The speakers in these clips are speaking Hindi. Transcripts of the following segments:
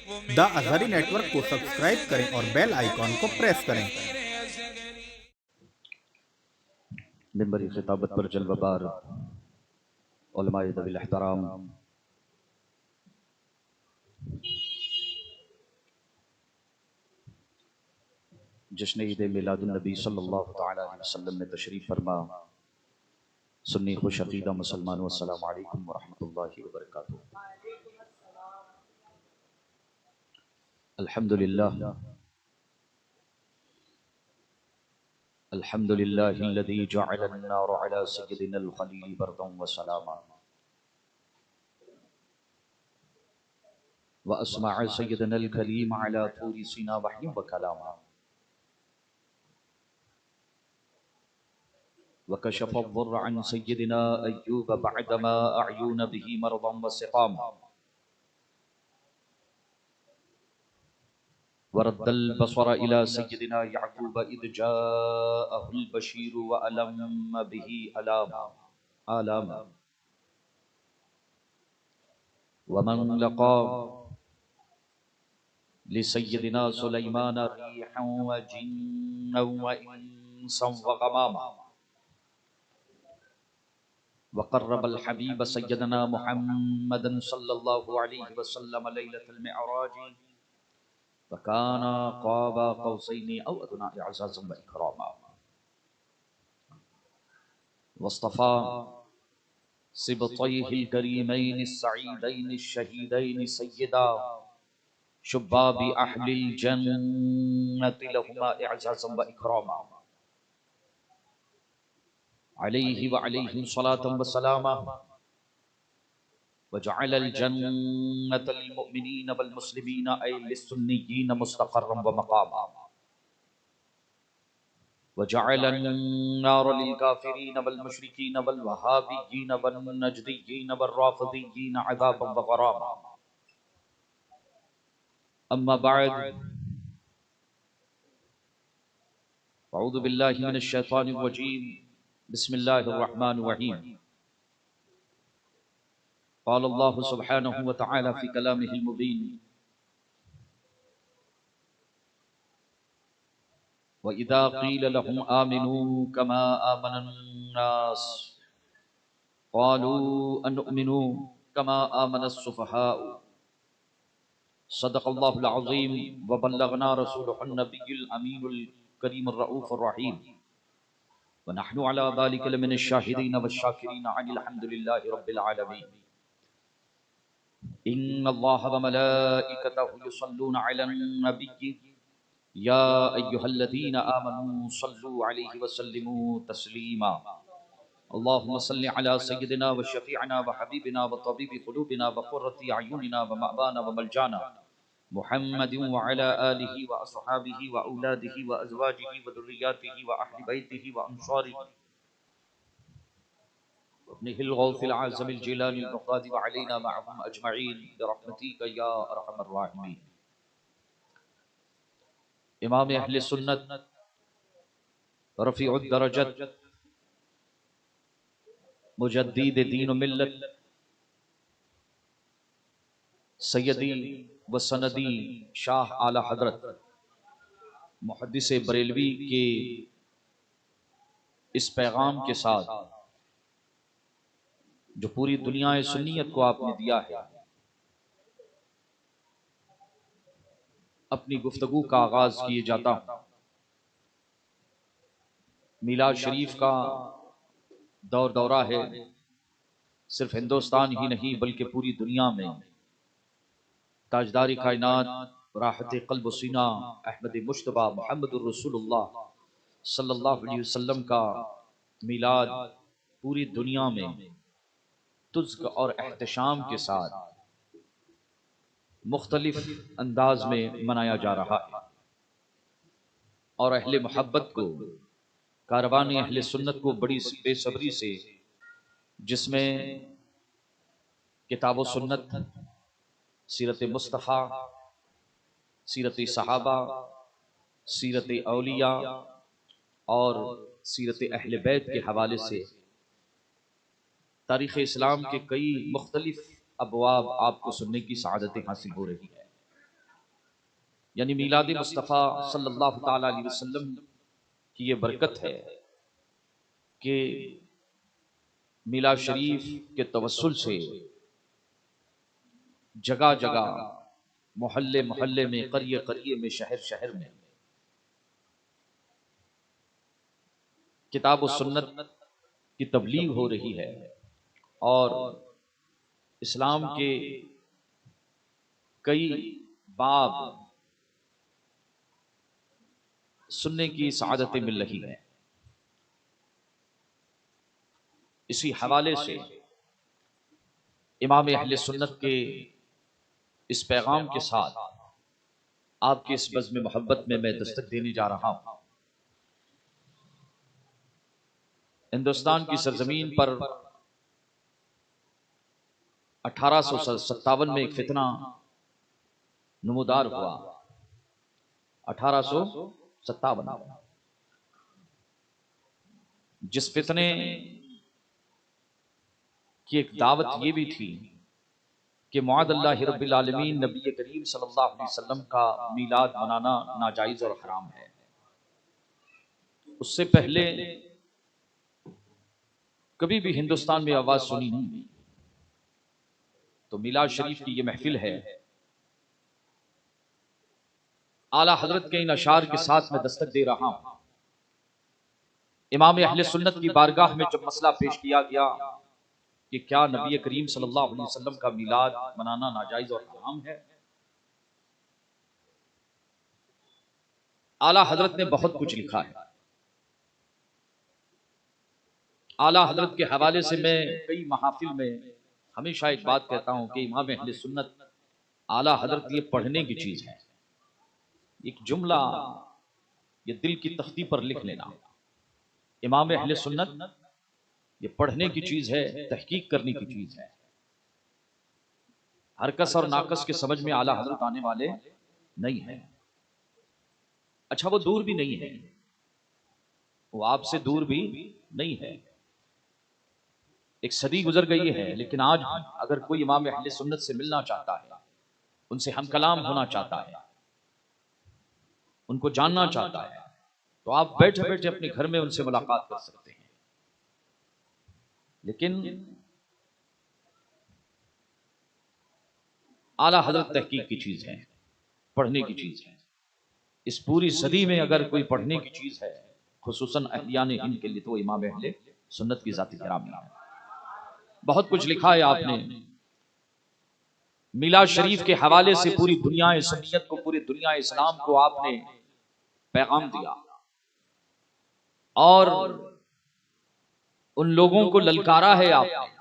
द अज़हरी नेटवर्क को सब्सक्राइब करें और बेल आइकॉन को प्रेस करें। मिंबरी खिताबत पर जलवबार उलमाए दविल एहतराम, जश्न ईद मिलादुन नबी सल्लल्लाहु तआला अलैहि वसल्लम में तशरीफ फरमा सुन्नी खुश अकीदा मुसलमानों, अस्सलामु अलैकुम व रहमतुल्लाहि व बरकातुहू। अल्हम्दुलिल्लाह अल्हम्दुलिल्लाहिल्लज़ी जअलन नार अला सय्यिदिनल खलील बरदन व सलामा व अस्माअ सय्यिदनल कलीम अला तूरी सीना वहय्यन व कलामा व कशफ़ अद-दुर्र अन सय्यिदिना अय्यूब बअदमा अअयून बिही मरदन व सिक़ामा वरद्दल बसर इला सय्यिदिना याक़ूब इद जाअहुल बशीर व अलम्म बिही आलामा वमन लक़ा लिसय्यिदिना सुलैमान रिहन व जिन्नन व इंसन व ग़मामा व क़र्रबल हबीब सय्यदना मुहम्मदन सल्लल्लाहु अलैहि वसल्लम लैलतल मिअराज वकाना क़ाबा क़ौसैनि औ अदना इअज़ाज़न व इकरामा वस्तफ़ा सिबतैहिल करीमैन अस्सईदैन अश्शहीदैन सय्यदा शुब्बाबि अहलिल जन्नति लहुमा इअज़ाज़न व इकरामा अलैहि व अलैहिम सलातन व सलामा व जअलल जन्नत लिल मुअमिनीन वल मुस्लिमीन ऐ लिस्सुन्निय्यीन मुस्तक़र्रन व मक़ामा व जअलन नार लिल काफ़िरीन वल मुशरिकीन वल वहाबिय्यीन वन नजदिय्यीन वर राफ़िदिय्यीन अज़ाबन व ग़रामा। अम्मा बअद अऊज़ु बिल्लाहि मिनश शैतानिर रजीम बिस्मिल्लाहिर रहमानिर रहीम। क़ाल अल्लाहु सुब्हानहु व तआला फ़ी कलामिहिल मुबीन व इज़ा क़ील लहुम आमिनू कमा आमनन नास क़ालू अनुमिनु कमा आमनस सुफ़हाउ सदक़ल्लाहुल अज़ीम व बल्लगना रसूलुहुन नबियुल अमीनुल करीमुर रऊफ़ुर रहीम व नहनु अला ज़ालिका लमिनश शाहिदीन वश्शाकिरीन अनिल हम्दुलिल्लाहि रब्बिल आलमीन। इन्नल्लाह व मलाइकतहु युसल्लूना अलन नबिय्यि या अय्युहल्लज़ीना आमनू सल्लू अलैहि व सल्लिमू तस्लीमा। अल्लाहुम्मा सल्लि अला सय्यिदिना व शफ़ीअना व हबीबिना व तबीबि क़ुलूबिना व क़ुर्रति अयुनिना व मअवाना व मलजाना मुहम्मदिन व अला आलिहि व अस्हाबिहि व औलादिहि व अज़वाजिहि व ज़ुर्रिय्यातिहि व अहलि बैतिहि व अंसारिहि इब्निहिल गौसिल आज़मिल जिलानिल बग़दादी व अलैना मअहुम अजमईन बिरहमतिका या अरहमर राहिमीन। इमाम अहले सुन्नत रफ़ीउद दरजत मुजद्दिद दीन व मिल्लत सैयदी व सनदी शाह आला हज़रत मुहद्दिस बरेलवी के इस पैगाम के साथ जो पूरी दुनिया सुन्नियत को आपने दिया है, अपनी गुफ्तगू का आगाज किए जाता हूँ। मिलाद शरीफ का दौर दौरा है, सिर्फ हिंदुस्तान ही नहीं बल्कि पूरी दुनिया में ताजदारी कायनात राहत क़ल्ब सीना अहमद मुश्तबा मुहम्मदुर रसूलुल्लाह सल्लल्लाहु अलैहि वसल्लम का मिलाद पूरी दुनिया में तुज़्क और एहतशाम के साथ मुख्तलिफ अंदाज में मनाया जा रहा है और अहले मोहब्बत को, कारवान अहले सुन्नत को बड़ी बेसब्री से, जिसमें किताब व सुन्नत, सीरत मुस्तफ़ा, सीरत सहाबा, सीरत औलिया और सीरत अहले बैत के हवाले से तारीख़ इस्लाम के कई मुख्तलिफ अबवाब आपको सुनने की सआदतें हासिल हो रही है। यानी मीलाद मुस्तफ़ा सल्लल्लाहु ताला अलैहि वसल्लम की ये बरकत है कि मीलाद शरीफ के तवस्सुल से जगह जगह, मोहल्ले मोहल्ले में, करिए करिए में, शहर शहर में किताब और सुन्नत की तबलीग हो रही है और इस्लाम के कई बाब सुनने की सआदतें मिल रही हैं। इसी हवाले से इमाम अहले सुन्नत के इस पैगाम के साथ आपके इस बज़्म मोहब्बत में मैं दस्तक देने जा रहा हूं। हिंदुस्तान की सरजमीन पर 1857 में एक फितना नमूदार हुआ। 1857 जिस फितने की एक दावत ये भी थी कि मुआदल्लाहि रब्बिल आलमीन नबी करीम सल्लल्लाहु अलैहि वसल्लम का मीलाद मनाना नाजायज और हराम है। उससे पहले कभी भी हिंदुस्तान में आवाज सुनी नहीं। तो मीलाद शरीफ की ये महफिल है। आला हजरत के इन अशार के साथ मैं दस्तक दे रहा हूं। इमाम अहले सुन्नत की बारगाह में जब मसला पेश किया गया कि क्या नबी करीम सल्लल्लाहु अलैहि वसल्लम का मीलाद मनाना नाजायज और हराम है, आला हजरत ने बहुत कुछ लिखा है। आला हजरत के हवाले से मैं कई महाफिल में हमेशा एक बात कहता हूं कि इमाम अहले सुन्नत आला हजरत ये पढ़ने की चीज है। एक जुमला ये दिल की तख्ती पर लिख लेना, इमाम अहले सुन्नत ये पढ़ने की चीज है, तहकीक करने की चीज है। हरकस और नाकस के समझ में आला हजरत आने वाले नहीं है। अच्छा, वो दूर भी नहीं है, वो आपसे दूर भी नहीं है। एक सदी गुजर गई है, लेकिन आज अगर कोई इमाम अहले सुन्नत से मिलना चाहता है, उनसे हम कलाम होना चाहता है, उनको जानना चाहता है, तो आप बैठे बैठे अपने घर में उनसे मुलाकात कर सकते हैं। लेकिन आला हजरत तहकीक की चीज है, पढ़ने की चीज है। इस पूरी सदी में अगर कोई पढ़ने की चीज है, खुसूसन अहलियाने हिंद के लिए, तो इमाम अहले सुन्नत की जाती गिरामी है। बहुत कुछ लिखा है आपने मीलाद शरीफ के हवाले से। पूरी दुनिया सुन्नियत को, पूरी दुनिया इस्लाम को आपने पैगाम दिया और उन लोगों को ललकारा है आपने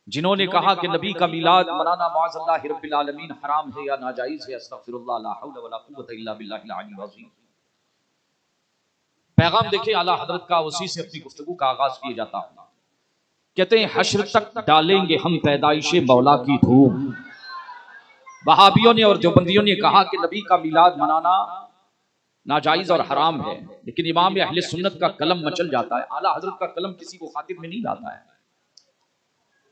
जिन्होंने कहा कि नबी का मीलाद मनाना मुअज़्ज़ज़ रब्बिल आलमीन हराम है या नाजायज है। अस्तगफिरुल्लाह, ला हौला वला कुव्वता इल्ला बिल्लाहिल अलील अज़ीम। पैगाम देखे आला हजरत का, उसी से अपनी गुफ्तगू का आगाज किया जाता है। कहते हैं हश्र तक डालेंगे हम पैदाइशे मौला की धूम। वहाबियों ने और देवबंदियों ने कहा कि नबी का मीलाद मनाना नाजायज और हराम है, लेकिन इमाम अहले सुन्नत का कलम मचल जाता है। आला हजरत का कलम किसी को खातिर में नहीं लाता है,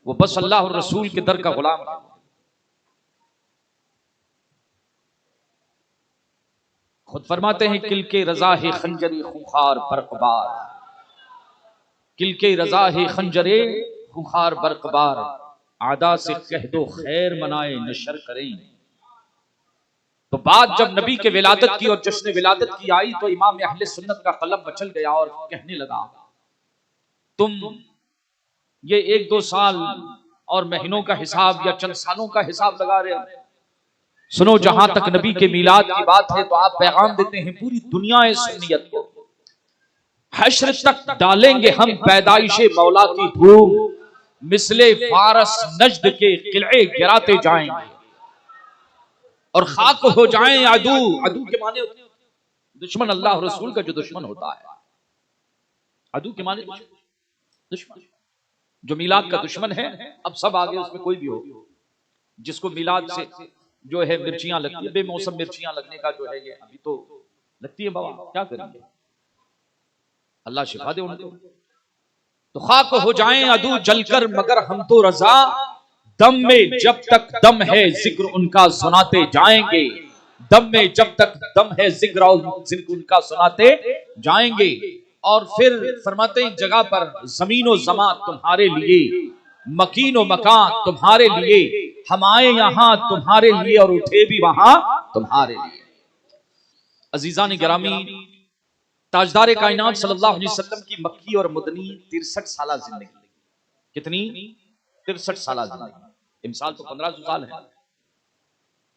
वो बस अल्लाह और रसूल के दर का गुलाम है। खुद फरमाते हैं किल के रजा है खंजरे खुखार बरकबार, किल के रजा है खंजरे खुखार बरकबार, आदा से कह दो खैर मनाए नशर करें। तो बात जब नबी के विलादत की और जश्न विलादत की आई तो इमाम अहले सुन्नत का कलम मचल गया और कहने लगा तुम ये 1-2 साल और महीनों का हिसाब या चंद सालों का हिसाब लगा रहे हो। सुनो, जहां तक नबी के मीलाद की बात है तो आप पैगाम देते हैं पूरी दुनिया सुन्नियत को, हश्र तक डालेंगे हम पैदाइशे मौला की धूम, मिसले फारस नजद के किले गिराते जाएंगे और खाक हो जाएं अदू। अदू के माने दुश्मन, अल्लाह रसूल का जो दुश्मन होता है। अदू के माने दुश्मन, जो मीलाद का दुश्मन है। अब सब आगे उसमें कोई भी हो, जिसको मीलाद से जो है मिर्चियां लगती है, बेमौसम मिर्चियां लगने का जो है ये अभी तो लगती है बाबा, क्या करेंगे, अल्लाह शिफा दे उनको। तो खाक हो जाएं अदू जलकर मगर हम तो रजा, दम में जब तक दम है जिक्र उनका सुनाते जाएंगे। दम में जब तक दम है जिक्र और जिक्र उनका सुनाते जाएंगे। और फिर फरमाते हैं जगह पर जमीन व जमा तुम्हारे लिए, मकीन व मकान तुम्हारे लिए, हम आए यहां तुम्हारे लिए और उठे भी वहां तुम्हारे लिए। अजीजान गिरामी, ताजदार कायनात सल्लल्लाहु अलैहि वसल्लम की मक्की और मदनी 63 साल जिंदगी। कितनी? 63 साल जिंदगी। इमसाल तो 1500 साल है,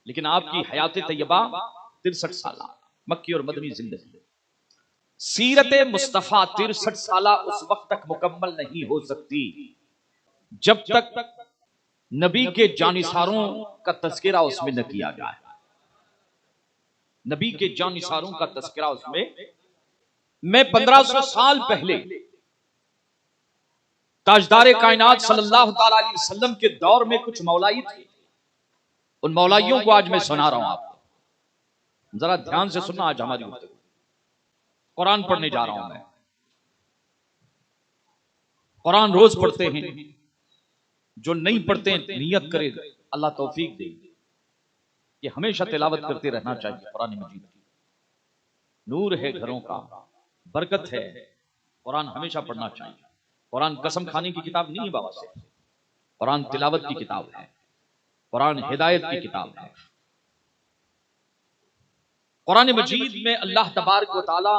लेकिन आपकी हयात तैयबा 63 साल मक्की और मदनी जिंदगी। सीरत मुस्तफा 63 साल उस वक्त तक मुकम्मल नहीं हो सकती जब तक नबी के जानिसारों का तज़किरा उसमें न किया जाए। नबी के जानिसारों का तज़किरा उसमें, मैं 1500 साल पहले ताजदार कायनात सल्लल्लाहु अलैहि वसल्लम के दौर में कुछ मौलाई थे, उन मौलाइयों को आज मैं सुना रहा हूं आपको। जरा ध्यान से सुनना। आज हमारी गुफ्तगू कुरान पढ़ने जा रहा हूं मैं। कुरान रोज पढ़ते हैं, जो नहीं पढ़ते नियत करे अल्लाह तौफीक दे कि हमेशा तिलावत करते रहना चाहिए। कुरान मजीद की नूर है घरों का, बरकत है, कुरान हमेशा पढ़ना चाहिए। कुरान कसम खाने की किताब नहीं है बाबा से, कुरान तिलावत की किताब है, कुरान हिदायत की किताब है। कुरान मजीद में अल्लाह तबारक व तआला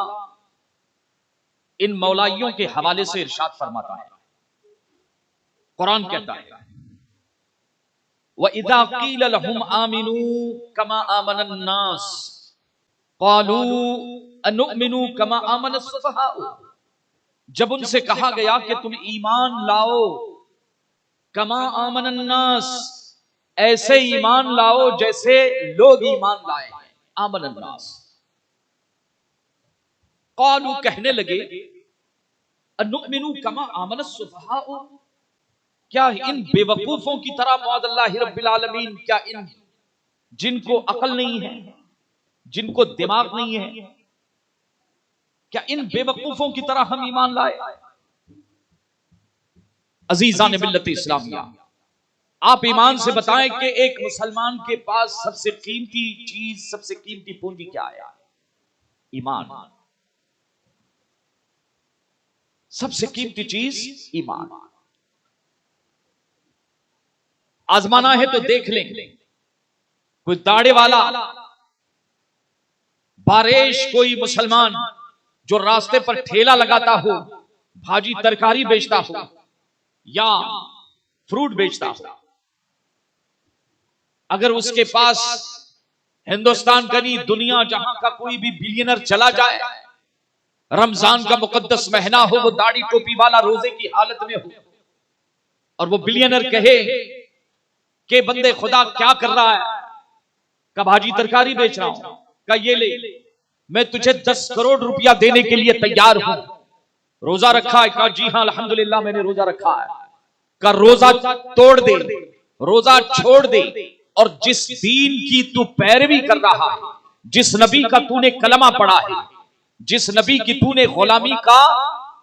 इन मौलाइयों के हवाले से इरशाद फरमाता है। कुरान कहता है व इज़ा क़ील लहुम आमिनू कमा आमनन नास क़ालू अनुमिनु कमा आमनस सुफ़हा। जब उनसे कहा गया कि तुम ईमान लाओ, कमा आमनन नास, ऐसे ईमान लाओ जैसे लोग ईमान लाए हैं। आमनन नास, क़ालू कहने लगे अनुमिनु कमा आमनस सुफ़हा, क्या इन बेवकूफों की तरह मौदल्लाहि रब्बिल आलमीन, क्या इन जिनको अकल नहीं है, जिनको दिमाग नहीं है, क्या इन बेवकूफों की तरह हम ईमान लाए? अजीजान मिल्लत इस्लामिया, आप ईमान से बताएं कि एक मुसलमान के पास सबसे कीमती चीज, सबसे कीमती पूंजी क्या है? ईमान। सबसे कीमती चीज ईमान। आजमाना है तो देख लें, कोई दाढ़े वाला बारिश, कोई मुसलमान जो रास्ते पर ठेला लगाता हो, भाजी तरकारी बेचता हो या फ्रूट बेचता हो, अगर उसके पास हिंदुस्तान का नहीं, दुनिया जहां का कोई भी बिलियनर चला जाए, रमजान का मुकद्दस महीना हो, वो दाढ़ी टोपी वाला रोजे की हालत में हो और वो बिलियनर कहे कि बंदे खुदा क्या कर रहा है? का भाजी तरकारी बेच रहा हूं, का ये ले, मैं तुझे 10 करोड़ रुपया देने के लिए तैयार हूं। रोजा रखा है? कहा जी हां अल्हम्दुलिल्लाह मैंने रोजा रखा है। का रोजा तोड़ दे, रोजा छोड़ दे, और जिस दीन की तू पैरवी कर रहा है, जिस नबी का तूने कलमा पढ़ा है, जिस नबी की तूने गुलामी का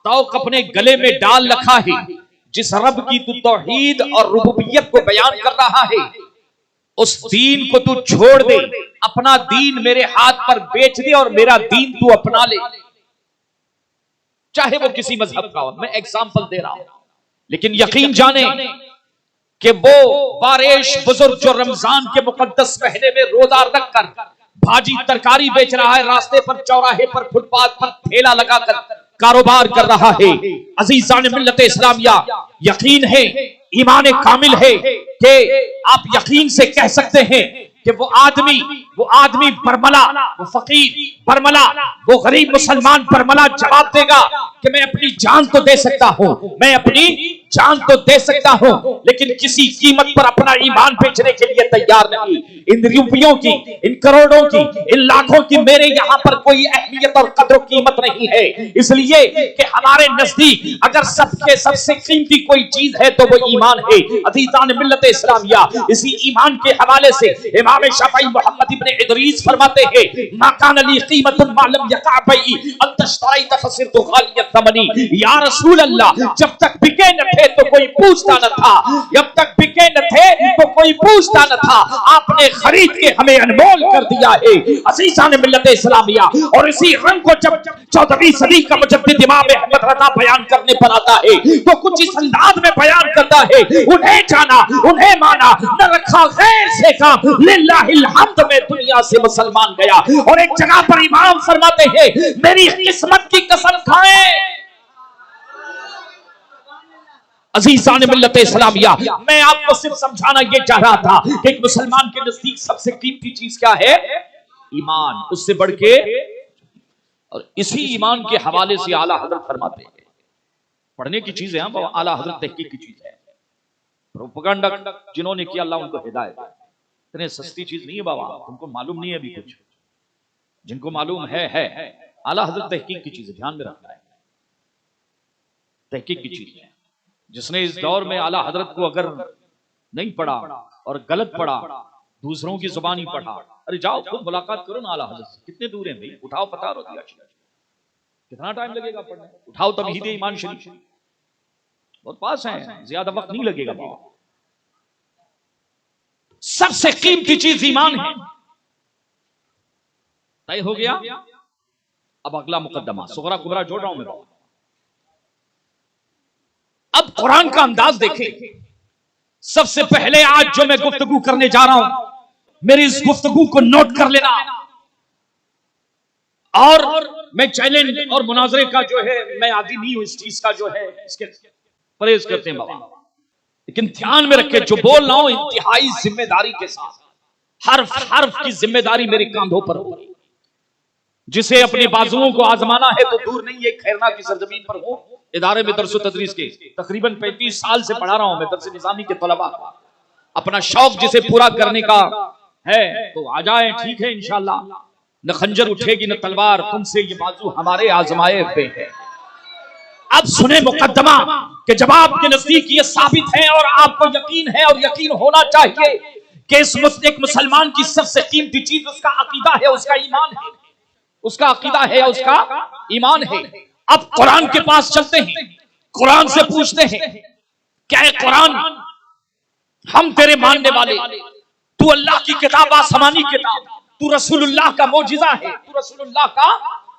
तौक अपने गले में डाल रखा है, जिस रब की तू तौहीद और रुबूबियत को बयान कर रहा है, उस दीन को तू छोड़ दे, अपना दीन मेरे हाथ पर बेच दे और मेरा दीन तू अपना ले, चाहे वो किसी मजहब का हो। मैं एग्जाम्पल दे रहा हूं, लेकिन यकीन जाने कि वो बारिश बुजुर्ग जो रमजान के मुकद्दस महीने में रोजा रखकर भाजी तरकारी बेच रहा है, रास्ते पर, चौराहे पर, फुटपाथ पर ठेला लगाकर कारोबार कर रहा है। अजीजान मिल्लत इस्लामिया, यकीन है, ईमान कामिल है कि आप यकीन से कह सकते हैं कि वो आदमी बरमला, वो फकीर बरमला, वो गरीब मुसलमान बरमला जवाब देगा कि मैं अपनी जान तो दे सकता हूं, मैं अपनी जान तो दे सकता हूं, लेकिन किसी कीमत पर अपना ईमान बेचने के लिए तैयार नहीं। इन रुपयों की, इन करोड़ों की, इन लाखों की मेरे यहां पर कोई अहमियत और कदर कीमत नहीं है, इसलिए कि हमारे नजदीक अगर सबके सबसे कीमती कोई चीज है तो वो ईमान है। अज़ीज़ान मिल्लत इस्लामिया, इसी ईमान के हवाले से इमाम इमाम शफई मोहम्मद इब्न इदरीस फरमाते हैं माकान अली कीमतुन मालम यका बई अन तशतरी तफसिर तो गालियत तमनी। या रसूल अल्लाह, जब तक बिके न थे तो कोई पूछता न था, जब तक बिके न थे तो कोई पूछता न था, आपने खरीद के हमें अनमोल कर दिया है अज़ीज़ान मिल्लत इस्लामिया। और इसी रंग को जब 14वीं सदी का मुजद्दिद इमाम अहमद रज़ा बयान करने पर आता है तो कुछ इस अंदाज में बयान करता है, उन्हें जाना उन्हें माना, न रखा गैर से काम, लिल्लाहिल हम्द में दुनिया से मुसलमान गया। और एक जगह पर इमाम फरमाते हैं मेरी किस्मत की कसम खाएं अज़ीज़ान मिल्लत इस्लामिया। मैं आपको सिर्फ समझाना ये चाह रहा था कि एक मुसलमान के नजदीक सबसे कीमती चीज क्या है? ईमान, उससे बढ़ के। और इसी ईमान के हवाले से आला हजरत फरमाते हैं, पढ़ने की चीज है, आला हजरत तहकीक की चीज है। प्रोपेगेंडा जिन्होंने किया अल्लाह उनको हिदायत है। इतने सस्ती चीज नहीं है बाबा, तुमको मालूम नहीं है अभी कुछ, जिनको मालूम है। आला हजरत तहकीक की चीज है, ध्यान में रखना है, तहकीक की चीज है। जिसने इस दौर में आला हजरत को अगर नहीं पढ़ा और गलत पढ़ा, दूसरों की जुबानी पढ़ा, अरे जाओ खुद मुलाकात करो ना आला हजरत से, कितने दूर हैं भाई, उठाओ पता रो दिया, कितना टाइम लगेगा पढ़ने, उठाओ तमहीद ईमान शरीफ, बहुत पास है, ज्यादा वक्त नहीं लगेगा बाबा। सबसे कीमती चीज ईमान है। तय हो गया। अब अगला मुकद्दमा सुगरा कुबरा जोड़ रहा हूं मैं बाबा। अब कुरान का अंदाज देखें। सबसे पहले आज जो मैं गुफ्तगू करने जा रहा हूं, मेरी इस गुफ्तगू को नोट कर लेना। और मैं चैलेंज और मुनाजरे का जो है मैं आदी नहीं हूं, इस चीज का जो है इसके परहेज करते हैं बाबा, लेकिन ध्यान में रखे जो बोल रहा हूं इंतहाई जिम्मेदारी के साथ, हर्फ की जिम्मेदारी मेरे कांधों पर होगी। जिसे अपने बाजुओं को आजमाना है तो दूर नहीं, एक खैरना की सरजमीन पर हो। इदारे में दरस तदरीस के तकरीबन 35 साल से पढ़ा रहा हूं मैं दरस निजामी के तलबा। अपना शौक जिसे पूरा करने का है तो आ जाए, ठीक है इंशाल्लाह। न खंजर उठेगी न तलवार, तुमसे ये बाजू हमारे आजमाए पे है। अब सुने मुकद्दमा कि जब आपके नजदीक ये साबित है और आपको यकीन है और यकीन होना चाहिए कि इस एक मुसलमान की सबसे कीमती चीज उसका अकीदा है, उसका ईमान है, उसका अकीदा है, उसका ईमान है। अब कुरान के पास चलते हैं, कुरान से पूछते हैं क्या है कुरान, हम तेरे मानने वाले, तू अल्लाह की किताब, आसमानी किताब, तू रसूलुल्लाह का मौजिजा है, तू रसूलुल्लाह का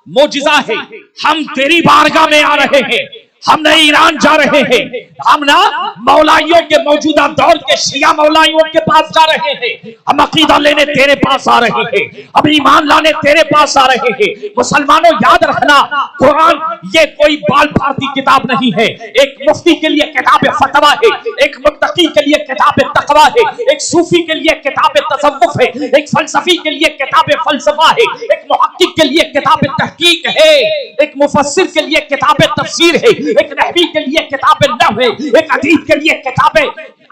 मौजिजा है। हम तेरी बारगाह में आ रहे हैं, हम न ईरान जा रहे हैं, हम ना मौलाइयों के मौजूदा दौर के शिया मौलाइयों के पास जा रहे हैं, हम अकीदा लेने तेरे पास आ रहे हैं, हम ईमान लाने तेरे पास आ रहे हैं। मुसलमानों याद रखना, कुरान ये कोई बाल भारती किताब नहीं है। एक मुफ्ती के लिए किताब फतवा है, एक मुत्तकी के लिए किताब तकवा है, एक सूफी के लिए किताब तसव्वुफ है, एक फलसफी के लिए किताब फलसफा है, एक मुहक्किक के लिए किताब तहकीक है, एक मुफस्सिर के लिए किताब तफसीर है, एक नहवी के लिए किताब नहव है, एक अदीब के लिए किताब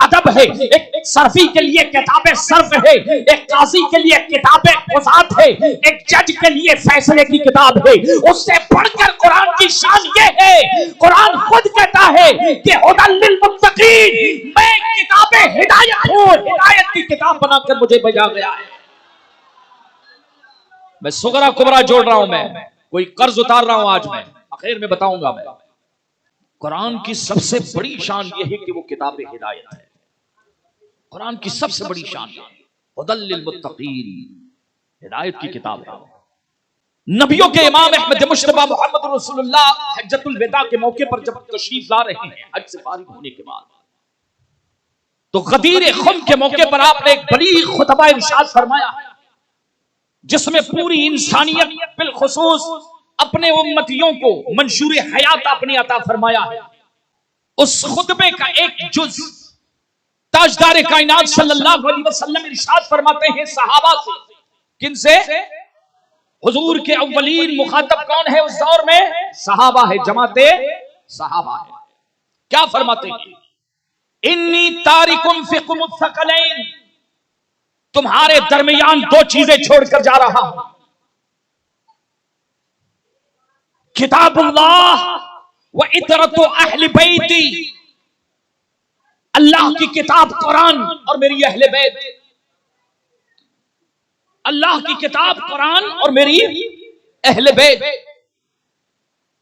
अदब है, एक सरफी के लिए किताब सर्फ है, एक काजी के लिए किताब क़ुज़ात है, एक जज के लिए फैसले की किताब है। उससे बढ़कर कुरान की शान ये है, कुरान खुद कहता है कि हुदल लिल मुत्तकीन, मैं किताब हिदायत हूं, हिदायत की किताब बनाकर मुझे भेजा गया है। मैं सुगरा कुबरा जोड़ रहा हूं, मैं कोई कर्ज उतार रहा हूं, आज मैं आखिर में बताऊंगा। मैं कुरान की सबसे बड़ी शान यह है कि वो किताब हिदायत है। कुरान की सबसे बड़ी शान हुदल लिल मुत्तकीन, हिदायत की किताब है। नबियों के इमाम अहमद मुश्तबा मोहम्मद रसूलुल्लाह हज्जतुल विदा के मौके पर जब तशरीफ ला रहे हैं हज से फारिग होने के बाद, तो गदीर खुम के मौके पर आपने एक बड़ी खुतबा इरशाद फरमाया है, जिसमें पूरी इंसानियत बिलखुसूस अपने उम्मतियों को मंशूर हयात आपने अता फरमाया है। उस खुतबे का एक जुज ताजदार कायनात सल्लल्लाहु अलैहि वसल्लम इरशाद फरमाते हैं सहाबा से, किनसे? हुजूर के अव्वलीन मुखातब कौन है उस दौर में? सहाबा है, जमाते सहाबा है। क्या फरमाते हैं? इन्नी तारिकुम फिकुम थकलैन, तुम्हारे दरमियान दो चीजें छोड़कर जा रहा हूं, किताबुल्लाह व इतरतु अहले बैती, अल्लाह की किताब कुरान और मेरी अहले बैत। अल्लाह की किताब कुरान और मेरी अहले बैत,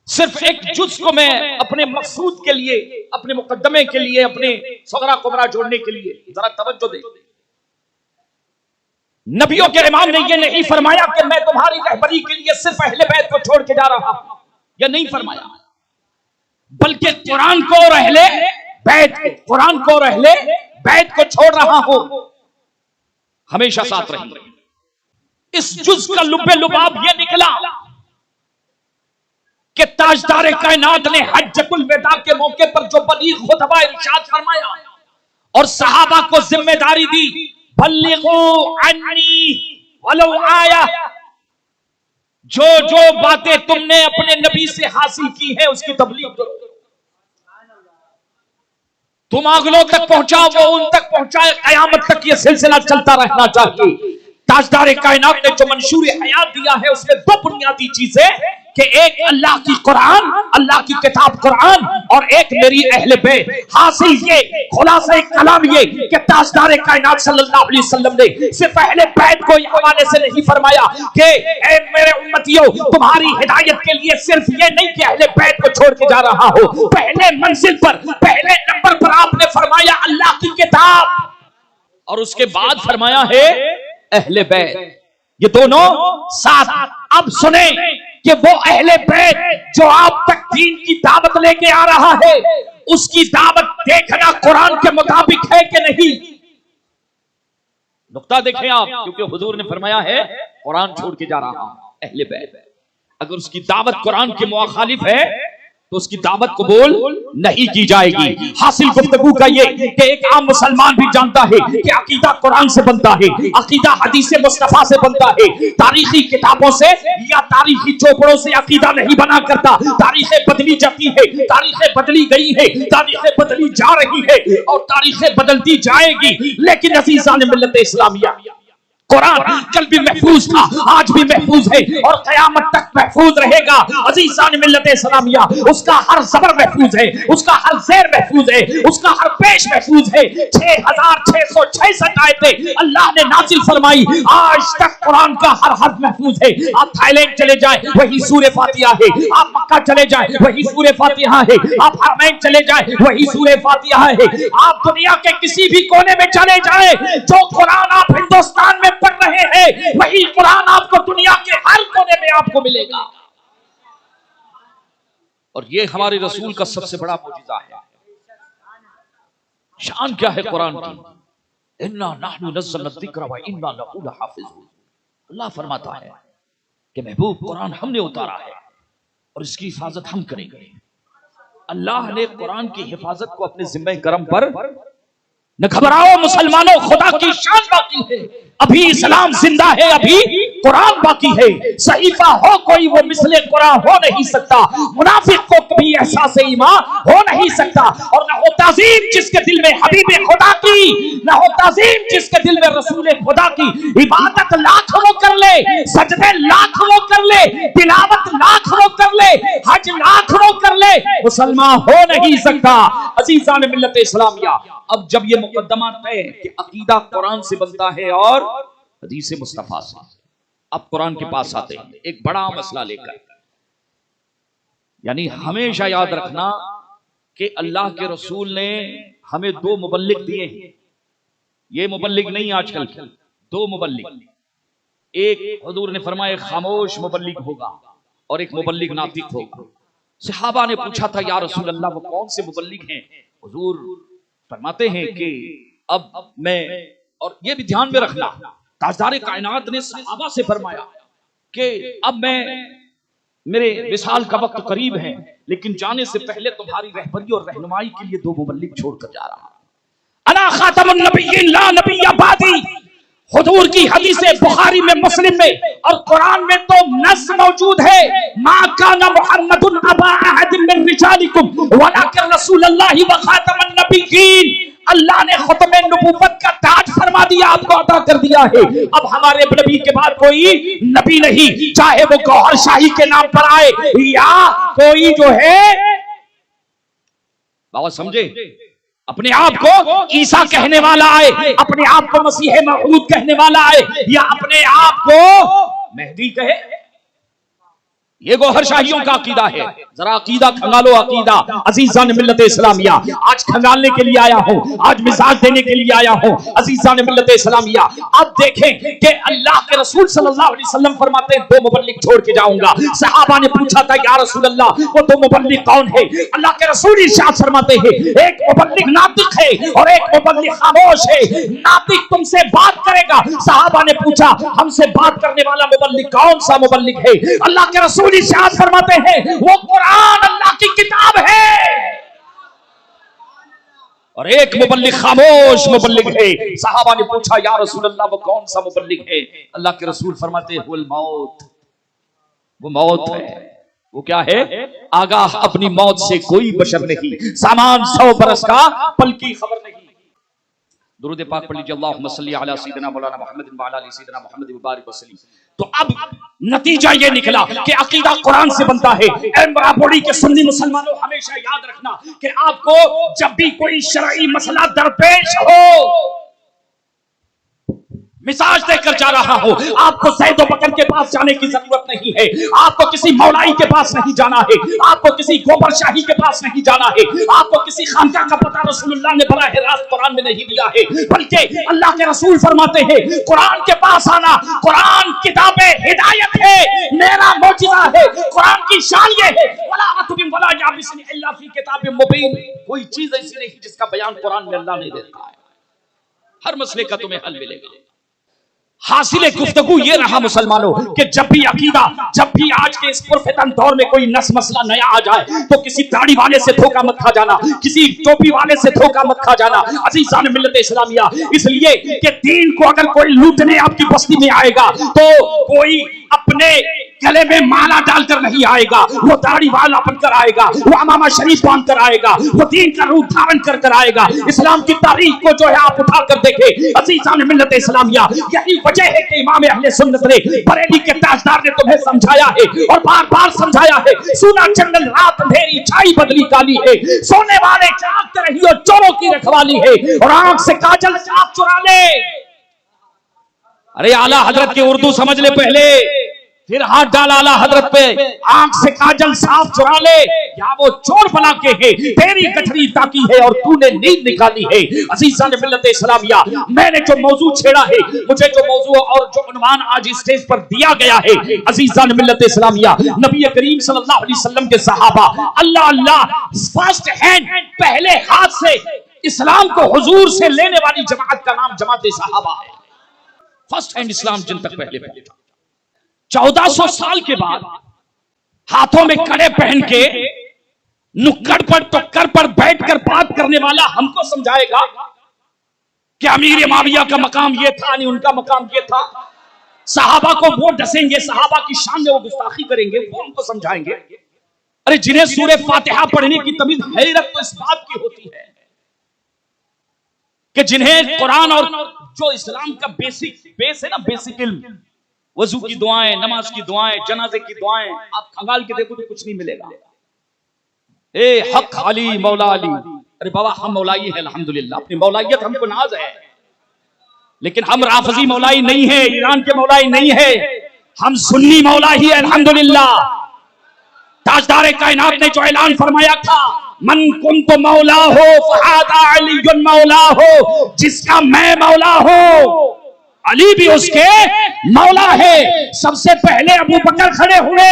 सिर्फ एक जुज को मैं अपने मकसूद के लिए, अपने मुकद्दमे के लिए, अपने सगरा कुबरा जोड़ने के लिए, जरा तवज्जो दे। नबियों के इमाम ने यह नहीं फरमाया कि मैं तुम्हारी रहबरी के लिए सिर्फ अहले बैत को छोड़ के जा रहा हूं, यह नहीं फरमाया, बल्कि कुरान को और अहले बैत, कुरान को और अहले बैत को छोड़ रहा हूं, हमेशा साथ रहेंगे। इस जुज का लुब्बे लुबाब यह निकला कि ताजदार कायनात ने हज्जतुल विदा के मौके पर जो बलीग खुतबा इरशाद फरमाया और सहाबा को जिम्मेदारी दी, बल्लिगू अन्नी वलो आया, जो जो बातें तुमने अपने नबी से हासिल की है उसकी तबलीग करो। तुम अगलों तक पहुंचाओ, वो उन तक पहुंचाए, कयामत तक ये सिलसिला चलता रहना चाहिए। ताजदार कायनात ने जो मंशूर हयात दिया है उसमें दो बुनियादी चीजें कि एक अल्लाह की कुरान, अल्लाह की किताब कुरान, और एक मेरी अहले बैत। हासिल ये, खुलासा कलाम ये कि ताजदार कायनात सल्लल्लाहु अलैहि वसल्लम ने सिर्फ अहले बैत को हवाले से नहीं फरमाया कि ऐ मेरे उम्मतियों, तुम्हारी हिदायत के लिए सिर्फ ये नहीं कि अहले बैत को छोड़ के जा रहा हो, पहले मंजिल पर, पहले नंबर पर आपने फरमाया अल्लाह की किताब और उसके बाद फरमाया है अहले बैत। ये दोनों साथ। अब सुने कि वो अहले बैत जो आप तक दीन की दावत लेके आ रहा है, उसकी दावत देखना कुरान के मुताबिक है कि नहीं। नुक्ता देखें आप, क्योंकि हुजूर ने फरमाया है कुरान छोड़ के जा रहा हूं, अहले बैत। अगर उसकी दावत कुरान के मुखालिफ है तो उसकी दावत कबूल नहीं की जाएगी। हासिल गुफ्तगू का ये कि एक आम मुसलमान भी जानता है कि अकीदा कुरान से बनता है, अकीदा हदीस मुस्तफा से बनता है, तारीखी किताबों से या तारीखी चौपड़ों से अकीदा नहीं बना करता। तारीखें बदली जाती है, तारीखें बदली गई है, तारीखें बदली जा रही है और तारीखें बदलती जाएगी, लेकिन अज़ीज़ान मिल्लत इस्लामिया कुरान कल भी महफूज था, आज भी महफूज है और कयामत तक महफूज रहेगा। अज़ीज़ान मिल्लत इस्लामिया, उसका हर ज़बर महफूज है, उसका हर ज़ेर महफूज है, उसका हर पेश महफूज है। 6666 आयतें अल्लाह ने नाज़िल फरमाई, आज तक कुरान का हर हर्फ महफूज है। आप थाईलैंड चले जाए वही सूरे फातिहा है, आप मक्का चले जाए वही सूरे फातिहा है, आप हरमैन चले जाए वही सूरे फातिहा है, आप दुनिया के किसी भी कोने में चले जाए, जो कुरान आप हिंदुस्तान में पढ़ रहे हैं वही कुरान आपको दुनिया के हर कोने में आपको मिलेगा। और ये हमारे रसूल का सबसे बड़ा मौजिज़ा है। शान क्या है कुरान की, इन्ना नहनु नज़्ज़लना ज़िक्र व इन्ना लहू लहाफ़िज़ून। अल्लाह फरमाता है कि महबूब कुरान हमने उतारा है और इसकी हिफाजत हम करेंगे। अल्लाह ने कुरान की हिफाजत को अपने जिम्मे करम पर, न घबराओ मुसलमानों, खुदा की शान बाकी है, अभी इस्लाम जिंदा है, अभी कुरान बाकी है। सहीफा हो कोई वो मिसले कुरान हो नहीं सकता, मुनाफिक को कभी एहसास ईमान हो नहीं सकता, और न हो ताज़ीम जिसके दिल में हबीब खुदा की, न हो ताज़ीम जिसके दिल में रसूल खुदा की। इबादत लाख वो कर ले, सजदे लाख वो कर ले, तिलावत लाख वो कर ले, हज लाख वो कर ले, मुसलमान हो नहीं सकता। अज़ीज़ान मिल्लत इस्लामिया, अब जब ये मुकद्दमा तय कि अकीदा कुरान से बनता है और हदीस मुस्तफा से, अब कुरान के पास आते हैं एक बड़ा मसला लेकर। यानी हमेशा याद रखना कि अल्लाह के रसूल ने हमें दो मुबल्लिग दिए हैं। ये मुबल्लिग नहीं आजकल के, दो मुबल्लिग। एक हुजूर ने फरमाया खामोश मुबल्लिग होगा और एक मुबल्लिग नातिक होगा। सहाबा ने पूछा था या रसूल अल्लाह वो कौन से मुबल्लिग हैं? हुजूर फरमाते हैं कि अब मैं, और ये भी ध्यान में रखना, ताजदार कायनात ने सहाबा से फरमाया कि अब मैं, मेरे विसाल का वक्त करीब है, लेकिन जाने से पहले तुम्हारी रहबरी और रहनुमाई के लिए दो मुबल्लिग छोड़कर जा रहा हूं। अना खातमुन नबिय्यीन ला नबिय्य बादी। हुजूर की हदीसें बुखारी में, मुस्लिम में और कुरान में तो नस मौजूद है, मा काना मुहम्मदुन अबा अहदिन मिन रिजालिकुम वलाकिन रसूलुल्लाह व खातमुन नबिय्यीन। अल्लाह ने खुतमे नबूवत का ताज फरमा दिया, आपको अता कर दिया है। अब हमारे नबी के बाद कोई नबी नहीं, चाहे वो गौहर शाही के नाम पर आए या कोई जो है, बाबा समझे, अपने आप को ईसा कहने वाला आए, अपने आप को मसीह मऊद कहने वाला आए, या अपने आप को मेहदी कहे, ये गौहर शाहियों का अकीदा है। जरा अकीदा खंगालो, अकीदा अजीजान मिल्लत इस्लामिया, आज खंगालने के लिए आया हूं, आज मिजाज देने के लिए आया हूं अजीजान मिल्लत इस्लामिया। अब देखें कि अल्लाह के रसूल सल्लल्लाहु अलैहि वसल्लम फरमाते हैं 2 मुबल्लिग छोड़ के जाऊंगा। सहाबा ने पूछा था या रसूल अल्लाह वो 2 मुबल्लिग कौन है? अल्लाह के रसूल इरशाद फरमाते हैं एक मुबल्लिग नातिक है और एक मुबल्लिग खामोश है। नातिक तुमसे बात करेगा। सहाबा ने पूछा हमसे बात करने वाला मुबल्लिग कौन सा मुबल्लिग है? अल्लाह के रसूल इरशाद फरमाते हैं वो कुरान अल्लाह की किताब है। और एक मुबल्लिग खामोश मुबल्लिग है। सहाबा ने पूछा या रसूल अल्लाह वो कौन सा मुबल्लिग है? अल्लाह के रसूल फरमाते हैं हुल मौत, वो मौत है। वो क्या है? आगाह अपनी मौत से कोई बशर नहीं, सामान 100 बरस का पल की खबर नहीं। दुरूद पाक पढ़ लीजिए, अल्लाहुम्मा सल्ली अला सय्यिदिना मौलाना मुहम्मद व अला आलि सय्यिदिना मुहम्मद व बारिक वसल्लम। तो अब नतीजा ये निकला कि अकीदा कुरान से बनता है। ऐ बराबरी के सुन्नी मुसलमानों, हमेशा याद रखना कि आपको जब भी कोई शरई मसला दरपेश हो, मिसाज देकर जा रहा हो, आपको ज़ैद व बकर के पास जाने की जरूरत नहीं है, आपको किसी मौलाई के पास नहीं जाना है, आपको किसी गोबर शाही के पास नहीं जाना है, आपको किसी खानका का पता रसूलुल्लाह ने बराह रास्त कुरान में नहीं दिया है, बल्कि अल्लाह के रसूल फरमाते हैं कुरान के पास आना। कुरान किताबे हिदायत है, मेरा मौजिज़ा है। कुरान की शान ये है वला अतबिम वला याबिसिन इल्ला फी किताबिम मुबीन। कोई चीज ऐसी नहीं जिसका बयान कुरान में अल्लाह नहीं देता है। हर मसले का तुम्हें हल मिलेगा। हासिले गुफ्तगू ये रहा मुसलमानों कि जब भी अकीदा, जब भी आज के इस पुरफितन दौर में कोई नस मसला नया आ जाए तो किसी दाढ़ी वाले से धोखा मत खा जाना, किसी टोपी वाले से धोखा मत खा जाना अज़ीज़ान मिल्लत इस्लामिया। इसलिए कि दीन को अगर कोई लूटने आपकी बस्ती में आएगा तो कोई अपने गले में माला डालकर नहीं आएगा, वो दाढ़ी वाला बनकर आएगा, वो अमामा शरीफ बांध कर आएगा, वो दीन का रूप धारण कर कर आएगा। इस्लाम की तारीख को जो है आप उठा कर देखें अज़ीज़ान मिल्लत इस्लामिया। यही वजह है कि इमाम अहले सुन्नत ने, बरेली के ताजदार ने तुम्हें समझाया है और बार बार समझाया है, सुना जंगल रात अंधेरी छाई बदली काली है, सोने वाले जागते रहियो चोरों की रखवाली है, और आंख से काजल आप चुरा ले। अरे आला हजरत की उर्दू समझ ले पहले, फिर हाथ डाला आला हजरत पे। आंख से काजल साफ चुरा ले, या वो चोर बना के है तेरी गठरी ताकी है और तूने नींद निकाली है। अज़ीज़ान मिल्लत इस्लामिया, मैंने जो मौजू छेड़ा है, मुझे जो मौजू और जो उन्वान आज स्टेज पर दिया गया है अज़ीज़ान मिल्लत इस्लामिया, नबी करीम सल्लल्लाहु अलैहि वसल्लम के सहाबा अल्लाह अल्लाह फर्स्ट हैंड पहले हाथ से इस्लाम को हुजूर से लेने वाली जमात का नाम जमात सहाबा है। फर्स्ट हैंड इस्लाम जिन तक पहले पहुंचा। 1400 साल के बाद हाथों में कड़े पहन के नुक्कड़ पर टक्कर पर बैठकर बात करने वाला हमको समझाएगा कि अमीर माविया का मकाम ये था, नहीं उनका मकाम ये था। सहाबा को वो डसेंगे, सहाबा की शान में वो गुस्ताखी करेंगे, वो हमको समझाएंगे। अरे जिन्हें सूरह फातिहा पढ़ने की तमीज हैरत तो इस बात की होती है कि जिन्हें कुरान और जो इस्लाम का बेस है ना, बेसिक इल्म, वजू की दुआएं, नमाज की दुआएं, जनाजे की दुआएं, आप खंगाल के देखो तो कुछ नहीं मिलेगा। ए हक अली मौला अली, अरे बाबा हम मौलाई है अल्हम्दुलिल्लाह, अपनी मौलाइयत हमको नाज है, लेकिन हम राफजी मौलाई नहीं है, ईरान के मौलाई नहीं है, हम सुन्नी मौला ही है अल्हम्दुलिल्लाह। ताजदार कायनात ने जो ऐलान फरमाया था, मन कुंतु मौला हो फहादा अली मौला हो, जिसका मैं मौला हो अली भी उसके मौला है। सबसे पहले अबू बकर खड़े हुए,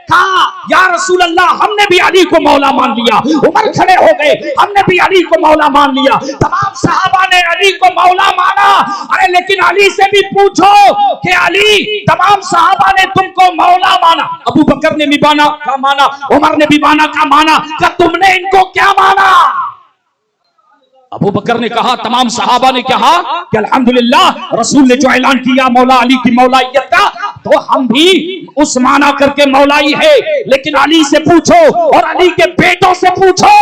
कहा या रसूल अल्लाह हमने भी अली को मौला मान लिया। उमर खड़े हो गए, हमने भी अली को मौला मान लिया। तमाम सहाबा ने अली को मौला माना। अरे लेकिन अली से भी पूछो कि अली, तमाम सहाबा ने तुमको मौला माना, अबू बकर ने भी माना क्या माना, उमर ने भी माना क्या माना, क्या तुमने इनको क्या माना? अबू बकर ने कहा, तमाम सहाबा ने कहा कि अल्हम्दुलिल्लाह रसूल ने जो ऐलान किया मौला अली की मौलाइयत का, तो हम भी उस माना करके मौलाई है। लेकिन अली से पूछो और अली के बेटों से पूछो,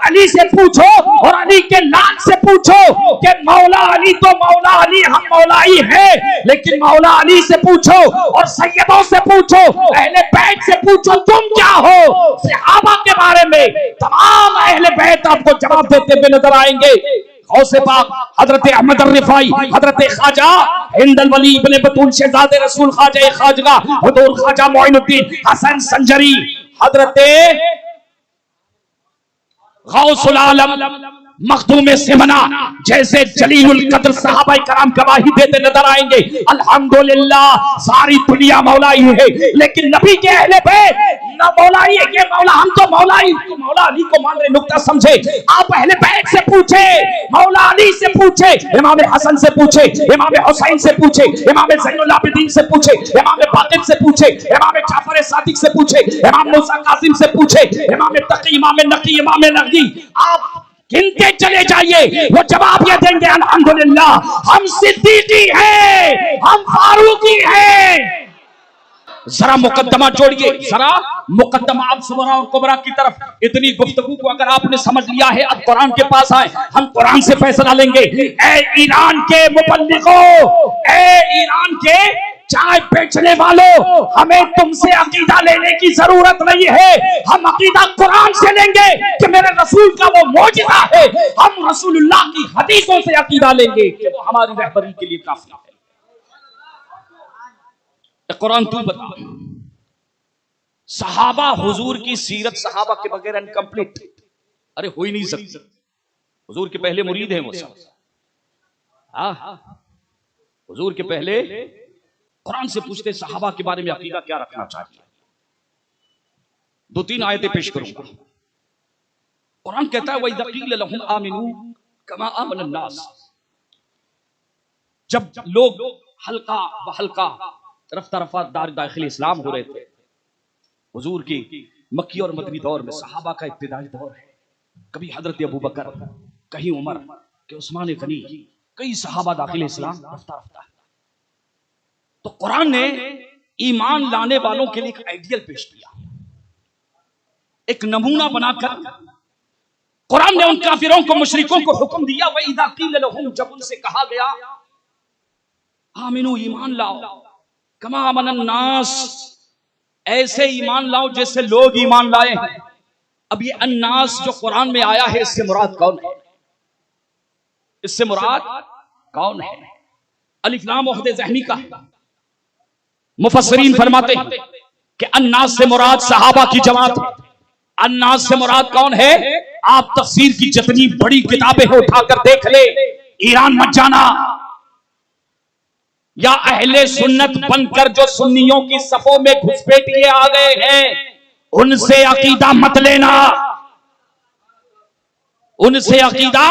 अली से पूछो और अली के लाल से पूछो कि मौला अली तो मौला अली हम मौलाई है, लेकिन मौला अली से पूछो और सैयदों से पूछो, अहले बैत से पूछो तुम क्या हो। सहाबा के बारे में तमाम अहले बैत आपको जवाब देते हुए नजर आएंगे। गौसे पाक हजरत अहमद रिफाई, हजरत ख्वाजा हिंदल वली इब्ने बतूल शहजादे रसूल ख्वाजा खाजगा हुजूर ख्वाजा मोइनुद्दीन हसन संजरी, हजरत गौसुल आलम मखदूम सिमना जैसे जलीलुल कद्र सहाबाए कराम गवाही देते नजर आएंगे। अल्हम्दुलिल्लाह सारी दुनिया मौलाई है, लेकिन नबी के अहले बैत ना मौलाई है कि मौला हम तो मौलाई मौला अली को मान रहे, नुक्ता समझे। आप अहले बैत से पूछे, मौला अली से पूछे, इमाम हसन से पूछे, इमाम हुसैन से पूछे, इमाम ज़ैनुल आबिदीन से पूछे, इमाम बाक़िर से पूछे, इमाम जाफर सादिक से पूछे, इमाम मूसा कासिम से पूछे, इमाम तकी, इमाम नकी, इमाम नगदी, आप गिनते चले जाइए, वो जवाब ये देंगे अल्हम्दुलिल्लाह हम सिद्दीकी हैं, हम फारूकी हैं। जरा मुकद्दमा जोड़िए, जरा मुकद्दमा अब सुबरा और कुबरा की तरफ। इतनी गुफ्तगू को अगर आपने समझ लिया है, अब कुरान के पास आए, हम कुरान से फैसला लेंगे। ए ईरान के मुबल्लिगो, ए ईरान के चाय बेचने वालों, हमें तुमसे अकीदा लेने की जरूरत नहीं है। हम अकीदा कुरान से लेंगे कि मेरे रसूल का वो मौजिज़ा है। हम रसूलुल्लाह की हदीसों से अकीदा लेंगे कि वो हमारी रहबरी के लिए काफी है। कुरान तू बता, सहाबा हुजूर की सीरत सहाबा के बगैर अनकंप्लीट, अरे हो ही नहीं सकती। हुजूर के पहले मुरीद हैं वो सब, हुजूर के पहले। कुरान से पूछते सहाबा के बारे में अकीदा क्या रखना चाहिए। दो तीन आयतें पेश करूंगा। कुरान कहता है वइज़ा क़ील लहुम आमिनू कमा आमनन नास, जब लोग हल्का व हल्का रफ्ता रफ्ता दाखिल इस्लाम हो रहे थे, हुजूर की मक्की और मदनी दौर में सहाबा का इब्तिदाई दौर है। कभी हजरत अबू बकर, कहीं उमर के उस्मान गनी, कई सहाबा दाखिल इस्लाम रफ्ता रफ्ता। तो कुरान ने ईमान लाने वालों के लिए एक आइडियल पेश किया, एक नमूना बनाकर कुरान ने उन काफिरों को, मुशरिकों को हुक्म दिया वइज़ा क़ील लहुम, जब उनसे कहा गया आमिनू ईमान लाओ, कमा आमनन नास, ऐसे ईमान लाओ जैसे लोग ईमान लाए हैं। अब ये अन्नास जो कुरान में आया है, इससे मुराद कौन है? इससे मुराद कौन है? अलिफ लाम उहदे ज़हनी का है। मुफस्सिरीन फरमाते हैं कि अन्नास से मुराद सहाबा की जमात है। अन्नास से मुराद कौन है? आप तफसीर की जितनी बड़ी किताबें हैं उठाकर देख ले, ईरान मत जाना, या अहले सुन्नत बनकर जो सुन्नियों की सफों में घुसपैठिए आ गए हैं, उनसे अकीदा मत लेना। उनसे अकीदा,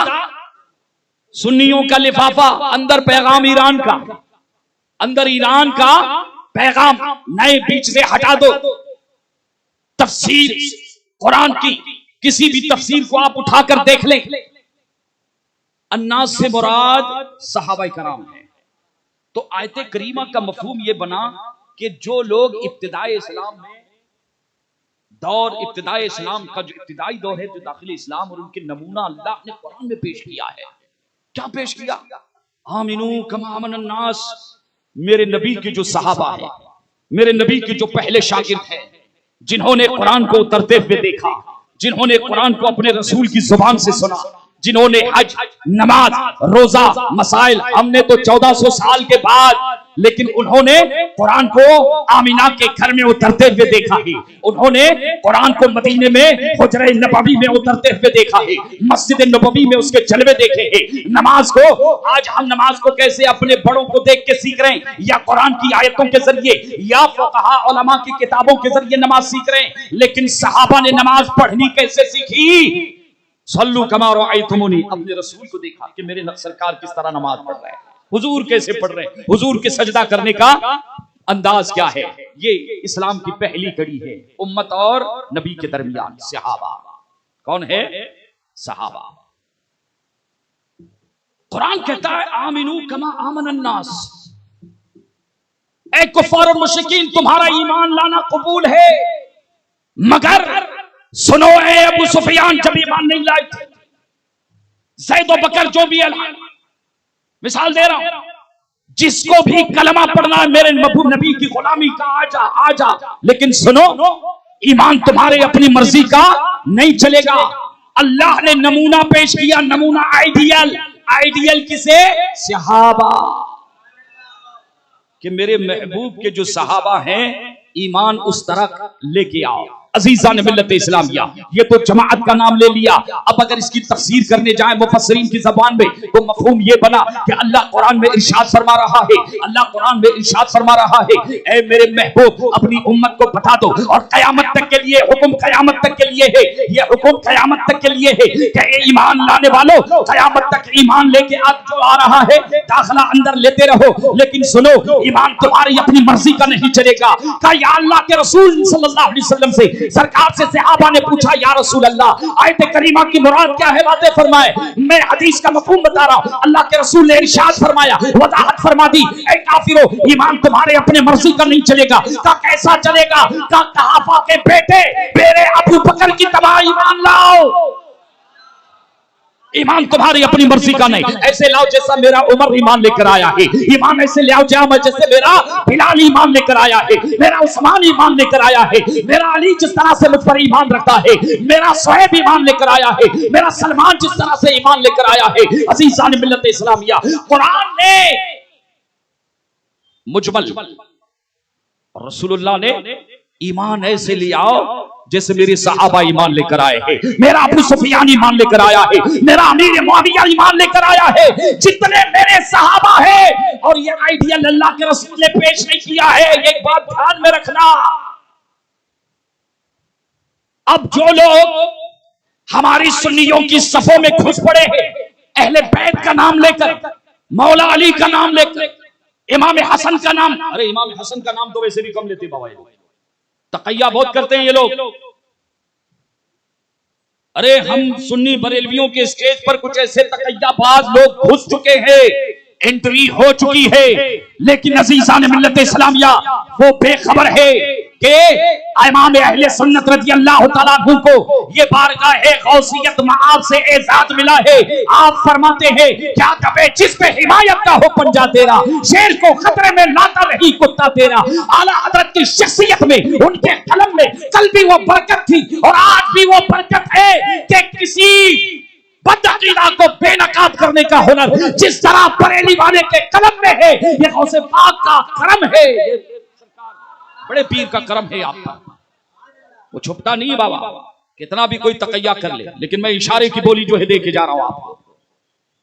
सुन्नियों का लिफाफा, अंदर पैगाम ईरान का, अंदर ईरान का पैगाम नए बीच से हटा दो। तफसीर कुरान की किसी भी तफसीर को आप उठाकर देख लें, अन्नास से मुराद सहाबाए कराम है। तो आयत करीमा का मफहूम यह बना कि जो लोग इब्तिदाई इस्लाम में दौर, इब्तिदाई इस्लाम का जो इब्तिदाई दौर है, जो दाखिल इस्लाम, और उनके नमूना अल्लाह ने कुरान में पेश किया है। क्या पेश किया? आमिनू कमा आमनन नास, मेरे नबी के जो सहाबा है, मेरे नबी के जो पहले शागिर्द हैं, जिन्होंने कुरान को उतरते हुए देखा, जिन्होंने कुरान को अपने रसूल की जुबान से सुना, जिन्होंने हज, नमाज, रोजा, मसाइल, हमने तो 1400 साल के बाद, लेकिन उन्होंने कुरान को आमिना के घर में उतरते हुए देखा है। उन्होंने कुरान को मदीने में हुजरे नबवी में उतरते हुए देखा है, मस्जिद नबवी में उसके जलवे देखे हैं। नमाज को, आज हम नमाज को कैसे अपने बड़ों को देख के सीख रहे हैं, या कुरान की आयतों के जरिए, या फुक़हा उलमा की किताबों के जरिए नमाज सीख रहे हैं, लेकिन सहाबा ने नमाज पढ़नी कैसे सीखी? सल्लू कमा रअयतुमूनी, अपने रसूल को देखा कि मेरे सरकार किस तरह नमाज पढ़ रहे हैं, हुजूर कैसे पढ़ रहे हैं, हुजूर के सजदा करने का अंदाज क्या है। ये इस्लाम की पहली कड़ी है, उम्मत और नबी के दरमियान सहाबा। कौन है? सहाबा। कुरान कहता है आमिनू कमा आमनन नास, ऐ कुफ्फार और मुशरिकीन, तुम्हारा ईमान लाना कबूल है, मगर सुनो ए अबू सुफियान, जब ईमान नहीं लाए थे, ज़ैद व बकर जो भी मिसाल दे रहा हूं, जिसको भी कलमा पढ़ना है मेरे महबूब नबी की गुलामी का, आजा आजा। लेकिन सुनो, ईमान तुम्हारे अपनी मर्जी का नहीं चलेगा। अल्लाह ने नमूना पेश किया, नमूना आइडियल। आइडियल किसे? सहाबा, कि मेरे महबूब के जो सहाबा हैं, ईमान उस तरह लेके आओ। अजीजा ने मिल्लत इस्लामिया, ये तो जमाअत का नाम ले लिया। अब अगर इसकी तफसीर करने जाए मुफस्सिरीन की जबान में, तो मफहूम ये बना कि अल्लाह कुरान में इरशाद फरमा रहा है, अल्लाह कुरान में इरशाद फरमा रहा है, ऐ मेरे महबूब अपनी उम्मत को बता दो, और कयामत तक के लिए हुक्म, कयामत तक के लिए है ये हुक्म, कयामत तक के लिए है कि ईमान लाने वालों, कयामत तक ईमान लेके आज जो आ रहा है, दाखिला अंदर लेते रहो। लेकिन सुनो, ईमान तुम्हारी अपनी मर्जी का नहीं चलेगा। का या अल्लाह के रसूल सल्लल्लाहु अलैहि वसल्लम से, सरकार से सहाबा ने पूछा, या रसूल अल्लाह, आयत करीमा की मुराद क्या है? बातें फरमाए। मैं हदीस का मफहूम बता रहा हूं। अल्लाह के रसूल ने इरशाद फरमाया, वजाहत फरमा दी, ऐ काफिरों, ईमान तुम्हारे अपने मर्जी का नहीं चलेगा। का कैसा चलेगा? का कहाफा के बेटे मेरे अबू बकर की तरह ईमान लाओ। ईमान तुम्हारी अपनी मर्जी का नहीं, ऐसे लाओ जैसा मेरा उमर ईमान लेकर आया है। ईमान ऐसे लाओ जैसे मेरा बिलाल ईमान लेकर आया है, मेरा उस्मान ईमान लेकर आया है, मेरा अली जिस तरह से मुझ पर ईमान रखता है, मेरा सुहैब ईमान लेकर आया है, मेरा सलमान जिस तरह से ईमान लेकर आया है। अज़ीज़ान मिल्लत इस्लामिया, कुरान ने मुजमल, रसूलुल्लाह ने ईमान ऐसे ले आओ जैसे मेरे सहाबा ईमान लेकर आए हैं, मेरा अबू सुफियान ईमान लेकर आया है, मेरा अमीर मुआविया ईमान लेकर आया है, जितने मेरे सहाबा है। और ये आइडियल अल्लाह के रसूल ने पेश नहीं किया है, एक बात ध्यान में रखना। अब जो लोग हमारी सुन्नियों की सफों में घुस पड़े हैं, अहले बैत का नाम लेकर, मौला अली का नाम लेकर, इमाम हसन का नाम, अरे इमाम हसन का नाम तो वैसे भी कम लेते बाबा, तकैया बहुत करते हैं ये लोग। अरे हम सुन्नी बरेलवियों के स्टेज पर कुछ ऐसे तकैयाबाज लोग घुस चुके हैं, एंट्री हो चुकी है, लेकिन अज़ीज़ान मिल्लत इस्लामिया वो बेखबर है कि इमाम अहले सुन्नत रज़ी अल्लाह तआला अन्हु को ये बारगाह गौसियत मआब से एजाज मिला है। आप फरमाते हैं, क्या कबे जिस पे हिमायत का हुक्म जा तेरा, शेर को खतरे में लाता नहीं कुत्ता तेरा। आला हजरत की शख्सियत में, उनके कलम में कल भी वो बरकत थी और आज भी वो बरकत है कि किसी बदअकीदा को बेनकाब करने का हुनर जिस तरह बरेली वाले के कलम में है, ये गौसे पाक का करम है, बड़े पीर का करम है आप पर। वो छुपता नहीं है बाबा, कितना भी कोई तकैया कर ले, लेकिन मैं इशारे की बोली जो है दे के जा रहा हूं आपको।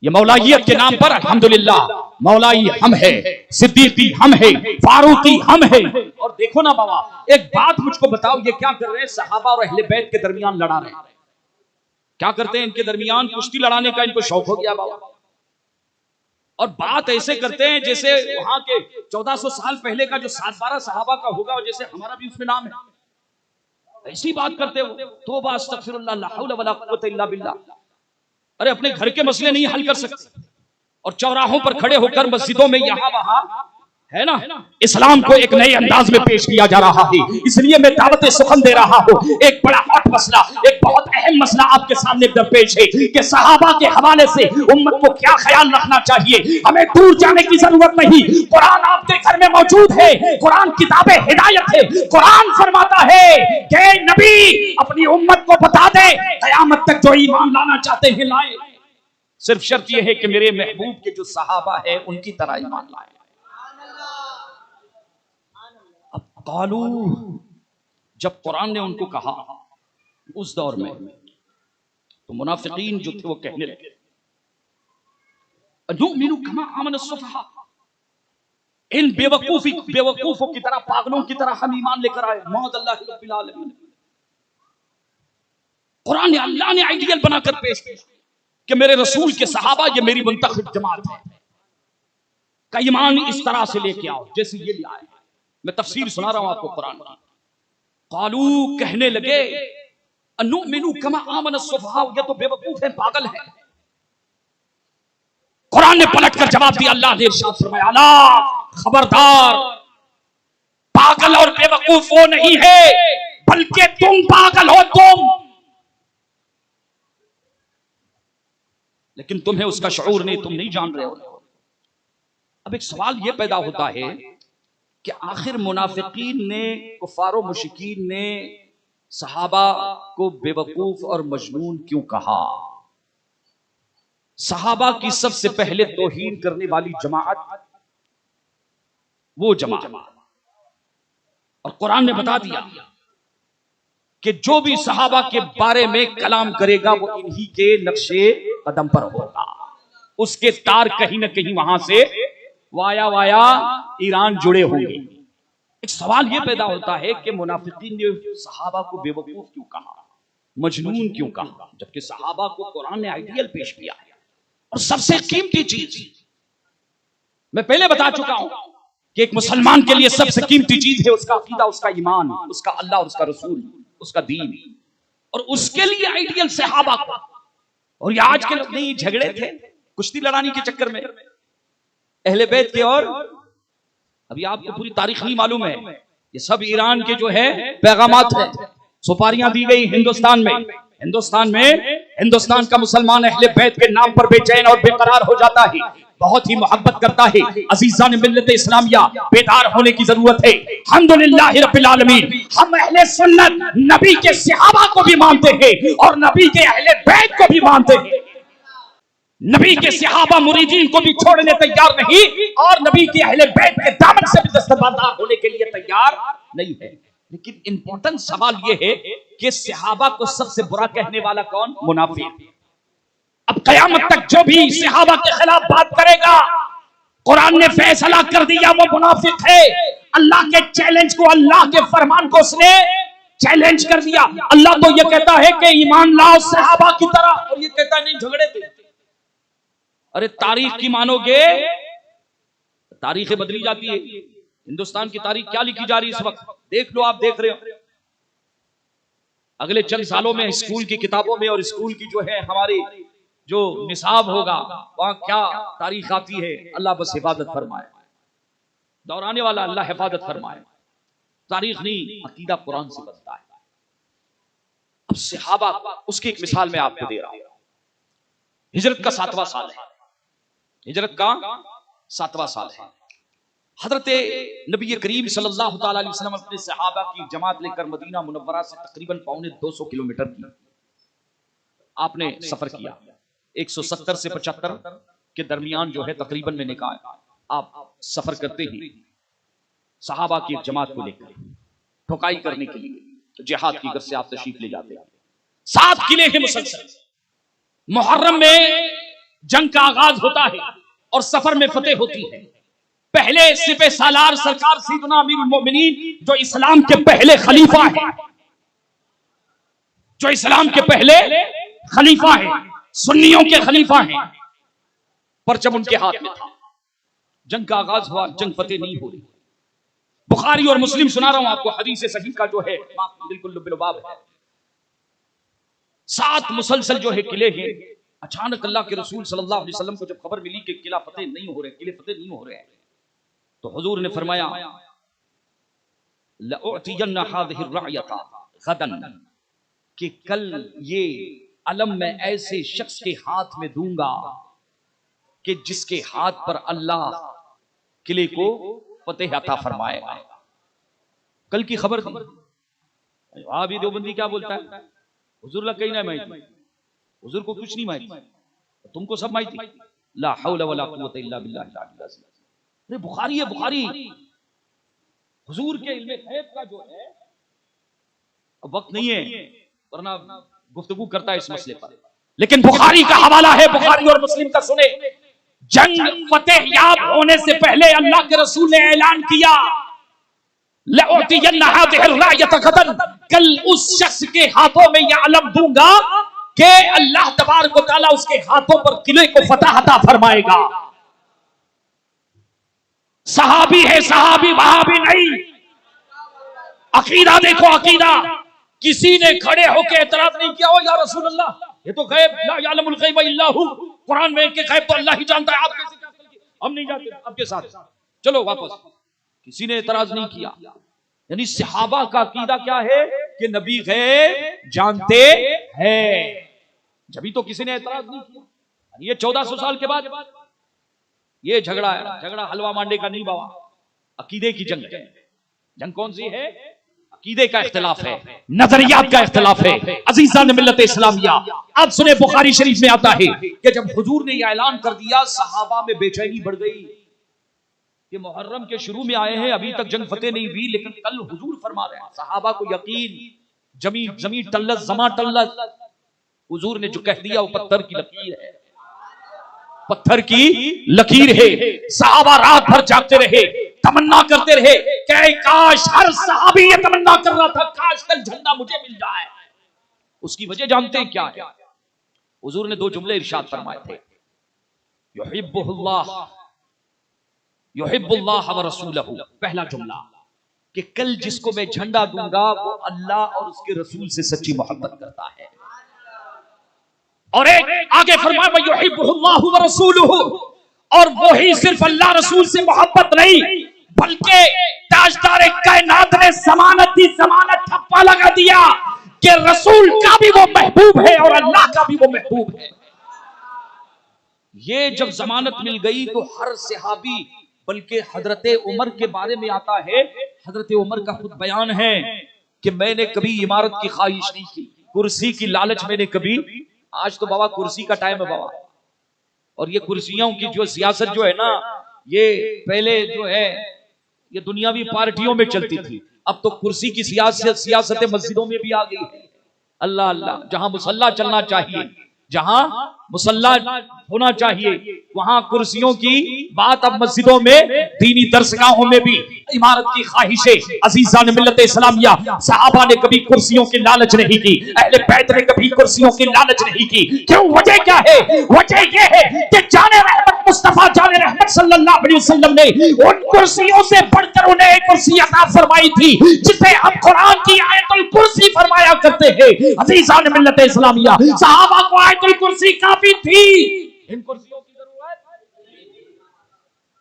ये मौलाइयत के नाम पर अल्हम्दुलिल्लाह मौलाई हम है, सिद्दीकी हम है, फारूकी हम है। और देखो ना बाबा, एक बात मुझको बताओ, ये क्या कर रहे हैं? सहाबा और अहले बैत के दरमियान लड़ा रहे हैं। क्या करते हैं? इनके दरमियान कुश्ती लड़ाने का इनको शौक हो गया बाबा, और बात ऐसे करते हैं जैसे वहां के 1400 साल पहले का जो 7-12 सहाबा का होगा, और जैसे हमारा भी उसमें नाम है, ऐसी बात करते हो। तौबा अस्तगफिरुल्लाह, ला हौला वला कुव्वता इल्ला बिल्लाह। अरे अपने घर के मसले नहीं हल कर सकते, और चौराहों पर खड़े होकर मस्जिदों में यहां वहां, है ना, इस्लाम को एक नए अंदाज में पेश किया जा रहा है। इसलिए मैं दावत सुखन दे रहा हूं। एक बड़ा हॉट मसला, एक बहुत अहम मसला आपके सामने दरपेश है कि सहाबा के हवाले से उम्मत को क्या ख्याल रखना चाहिए। हमें दूर जाने की जरूरत नहीं, कुरान आपके घर में मौजूद है, कुरान किताबे हिदायत है। कुरान फरमाता है कि नबी अपनी उम्मत को बता दे, कयामत तक जो ईमान लाना चाहते हैं लाए, सिर्फ शर्त यह है कि मेरे महबूब के जो सहाबा है उनकी तरह ईमान लाए। कालू, जब कुरान ने उनको कहा उस दौर में, तो मुनाफिकीन जो थे वो कहने लगे, अनुमिनु कमा आमन सुफहा, इन बेवकूफों की तरह, पागलों की तरह हम ईमान लेकर आए। मौदल्लाहि रब्बिल आलमीन। कुरान ने, अल्लाह ने आइडियल बनाकर पेश किया कि मेरे रसूल के सहाबा ये मेरी मुंतखब जमात है, का ईमान इस तरह से लेके आओ जैसे ये ले आए। मैं तफसीर सुना रहा हूं आपको कुरान की। कालू, कहने लगे, अनुमिनु कमा आमन सुफहा, ये तो बेवकूफ है, पागल है। कुरान ने पलटकर जवाब दिया, अल्लाह ने इरशाद फरमाया, अला खबरदार, पागल और बेवकूफ वो नहीं है, बल्कि तुम पागल हो। तुम लेकिन तुम्हें उसका शऊर नहीं, तुम नहीं जान रहे हो। अब एक सवाल यह पैदा होता है कि आखिर मुनाफिकीन ने, कुफारो मुशरिकीन ने सहाबा को बेवकूफ और मजनून क्यों कहा? सहाबा की सबसे पहले तौहीन करने वाली जमाअत वो जमाअत, और कुरान ने बता दिया कि जो भी सहाबा के बारे में कलाम करेगा वो इन्हीं के नक्शे कदम पर होगा, उसके तार कहीं ना कहीं वहां से वाया वाया ईरान जुड़े होंगे। एक सवाल यह पैदा होता है कि मुनाफिकीन ने सहाबा को बेवकूफ क्यों कहा, मजनून क्यों कहा, जबकि सहाबा को कुरान ने आइडियल पेश किया है। और सबसे कीमती चीज मैं पहले बता चुका हूं कि एक मुसलमान के लिए सबसे कीमती चीज है उसका अकीदा, उसका ईमान, उसका अल्लाह और उसका रसूल, उसका दीन, और उसके लिए आइडियल सहाबा को। और ये आज के लोग नहीं, झगड़े थे कुश्ती लड़ाने के चक्कर में अहले बैत के, और अभी आपको पूरी तारीख नहीं मालूम है, ये सब ईरान के जो है पैगामात है। सुपारियां दी गई हिंदुस्तान में, हिंदुस्तान का मुसलमान अहले बैत के नाम पर बेचैन और बेकरार हो जाता है, बहुत ही मोहब्बत करता है। अजीजान मिल्लत इस्लामिया, बेदार होने की जरूरत है। अल्हम्दुलिल्लाह रब्बिल आलमीन, हम अहले सुन्नत नबी के सहाबा को भी मानते हैं और नबी के अहले बैत को भी मानते हैं। नबी के सहाबा मुरीदीन को भी छोड़ने तैयार नहीं, और नबी के अहले बैत के दामन से भी दस्तबरदार होने के लिए तैयार नहीं है। लेकिन इंपॉर्टेंट सवाल यह है कि सहाबा को सबसे बुरा कहने वाला कौन? मुनाफिक। अब कयामत तक जो भी सहाबा के खिलाफ बात करेगा, कुरान ने फैसला कर दिया वो मुनाफिक है। अल्लाह के चैलेंज को, अल्लाह के फरमान को उसने चैलेंज कर दिया। अल्लाह तो ये कहता है कि ईमान लाओ सहाबा की तरह, और ये कहता है नहीं, झगड़े थे। अरे तारीख की मानोगे, तारीखें बदली जाती है। हिंदुस्तान की तारीख क्या लिखी जा रही है इस वक्त, देख लो, आप देख रहे हो। अगले चंद सालों में स्कूल की किताबों में और स्कूल की जो है हमारी जो निसाब होगा, वहां क्या तारीख आती है, अल्लाह बस हिफाजत फरमाए, दौराने वाला अल्लाह हिफाजत फरमाए। तारीख नहीं, अकीदा कुरान से बनता है। अब सहाबा, उसकी एक मिसाल मैं आपको दे रहा हूं। हिजरत का 7वां साल है, हिजरत का 7वां साल है। हजरत नबी करीम सल्लल्लाहु तआला अलैहि वसल्लम अपने सहाबा की जमात लेकर मदीना मुनव्वरा से तकरीबन 250 किलोमीटर की आपने सफर किया। 170 से 75 के दरमियान जो है तकरीबन मैंने कहा, आप सफर करते ही सहाबा की एक जमात को लेकर ठोकाई करने के लिए जिहाद की गर्ज से आप तशरीफ ले जाते हैं। 7 किले हैं मुसलसल। मुहर्रम में जंग का आगाज होता है और सफर में फतेह होती है। पहले सिपह सालार सरकार सैयदना अमीरुल मोमिनीन जो इस्लाम के पहले खलीफा है, जो इस्लाम के पहले खलीफा है, सुन्नियों के खलीफा हैं, परचम उनके हाथ में था। जंग का आगाज हुआ, जंग फतेह नहीं हो रही। बुखारी और मुस्लिम सुना रहा हूं आपको, हदीस सही का जो है बिल्कुल लुबाब है। 7 मुसलसल जो है किले हैं। अचानक अल्लाह के रसूल सल्लल्लाहु अलैहि वसल्लम को जब खबर मिली कि किला फतेह नहीं हो रहे, किले फतेह नहीं हो रहे हैं, तो हुजूर ने फरमाया लउतियन्ना हाज़िहि अर्रायता गदन, कि कल ये अलम मैं ऐसे शख्स के हाथ में दूंगा कि जिसके हाथ पर अल्लाह किले को फतेह अता फरमाएगा। कल की खबर थी। अभी देवबंदी क्या बोलता है, हुजूर ला कहीं ना माहिती, हुजूर को कुछ नहीं माहिती, तुमको सब माहिती। ला हौला वला कुव्वता इल्ला बिल्लाहिल अलिय्यिल अज़ीम। अरे बुखारी है, बुखारी। हुजूर के इल्मे गैब का जो है, अब वक्त नहीं है वरना गुफ्तगू करता है इस मसले पर, लेकिन बुखारी का हवाला है, बुखारी और मुस्लिम का सुने। जंग फतेह याब होने से पहले अल्लाह के रसूल ने ऐलान किया लउतियन्ना हाज़िहि अर्रायता गदन, कल उस शख्स के हाथों में यह अलम दूंगा कि अल्लाह तबारक व तआला उसके हाथों पर किले को फतह अता फरमाएगा। सहाबी है, सहाबी वहाबी नहीं। अकीदा देखो, अकीदा। किसी ने खड़े होकर एतराज नहीं किया, ओ या रसूल अल्लाह, ये तो गैब, ला यालमुल गैब इल्ला हु, कुरान में के गैब तो अल्लाह ही जानता है, आप कैसे कह सकते हैं? हम नहीं जानते, आपके साथ चलो वापस। किसी ने एतराज नहीं किया। यानी सहाबा का अकीदा क्या है कि नबी गैब जानते हैं, जब तो किसी ने एतराज नहीं किया। ये 1400 साल के बाद ये झगड़ा है, झगड़ा हलवा मांडे का नहीं बाबा, अकीदे की जंग है। जंग कौन सी है? अकीदे का इख्तिलाफ है, नजरियात का इख्तिलाफ है। अजीजा ने मिल्लत इस्लामिया, अब सुने बुखारी शरीफ में आता है कि जब हुजूर ने यह ऐलान कर दिया, सहाबा में बेचैनी बढ़ गई कि मुहर्रम के शुरू में आए हैं, अभी तक जंग फतेह नहीं हुई, लेकिन कल हुजूर फरमा रहे हैं। सहाबा को यकीन, जमीन टल्लस, जमा टल्लस। हुजूर ने जो कह दिया वो पत्थर की लकीर है, पत्थर की लकीर है। सहाबा रात भर जागते रहे, तमन्ना करते रहे कि काश, हर सहाबी ये तमन्ना कर रहा था, काश कल झंडा मुझे मिल जाए। उसकी वजह जानते हैं क्या है? हुजूर ने 2 जुमले इरशाद फरमाए थे, युहिब्बुहुल्लाह युहिब्बुल्लाह व रसूलहू। पहला जुमला कि कल जिसको मैं झंडा दूंगा वो अल्लाह और उसके रसूल से सच्ची मोहब्बत करता है। और एक आगे फरमाया युहिब्बुहुल्लाह व रसूलहू, और वो ही सिर्फ अल्लाह रसूल से मोहब्बत नहीं बल्कि ताजदार कायनात ने जमानत दी, जमानत ठप्पा लगा दिया कि रसूल का भी वो महबूब है और अल्लाह का भी वो महबूब है। ये जब जमानत मिल गई तो हर सहाबी, बल्कि हजरत उमर के बारे में आता है, हजरत उमर का खुद बयान है कि मैंने कभी इमारत की ख्वाहिश नहीं की, कुर्सी की लालच मैंने कभी, आज तो बाबा कुर्सी का टाइम है बाबा, और ये कुर्सियों की जो सियासत जो है ना, ये पहले जो है ये दुनियावी पार्टियों में चलती थी, अब तो कुर्सी की सियासत मस्जिदों में भी आ गई है। अल्लाह अल्लाह, जहां मुसल्ला चलना चाहिए, जहां मुसल्ला होना चाहिए, वहां कुर्सियों की बात अब मस्जिदों में, दीनी दरसगाहों में भी इमारत की ख्वाहिशें। अजीजा ने मिल्लत इस्लामिया, सहाबा ने कभी कुर्सियों की लालच नहीं की, अहले बैत ने कभी कुर्सियों की लालच नहीं की। क्यों? वजह क्या है? वजह यह है कि जाने रहमत मुस्तफा जाने रहमत सल्लल्लाहु अलैहि वसल्लम ने उन कुर्सियों से बढ़कर उन्हें एक कुर्सी अता फरमाई थी जिसे हम कुरान की आयतुल कुर्सी फरमाया करते हैं। अजीजा ने मिल्लत इस्लामिया, सहाबा को आयतुल कुर्सी काफी थी, इन कुर्सियों की जरूरत।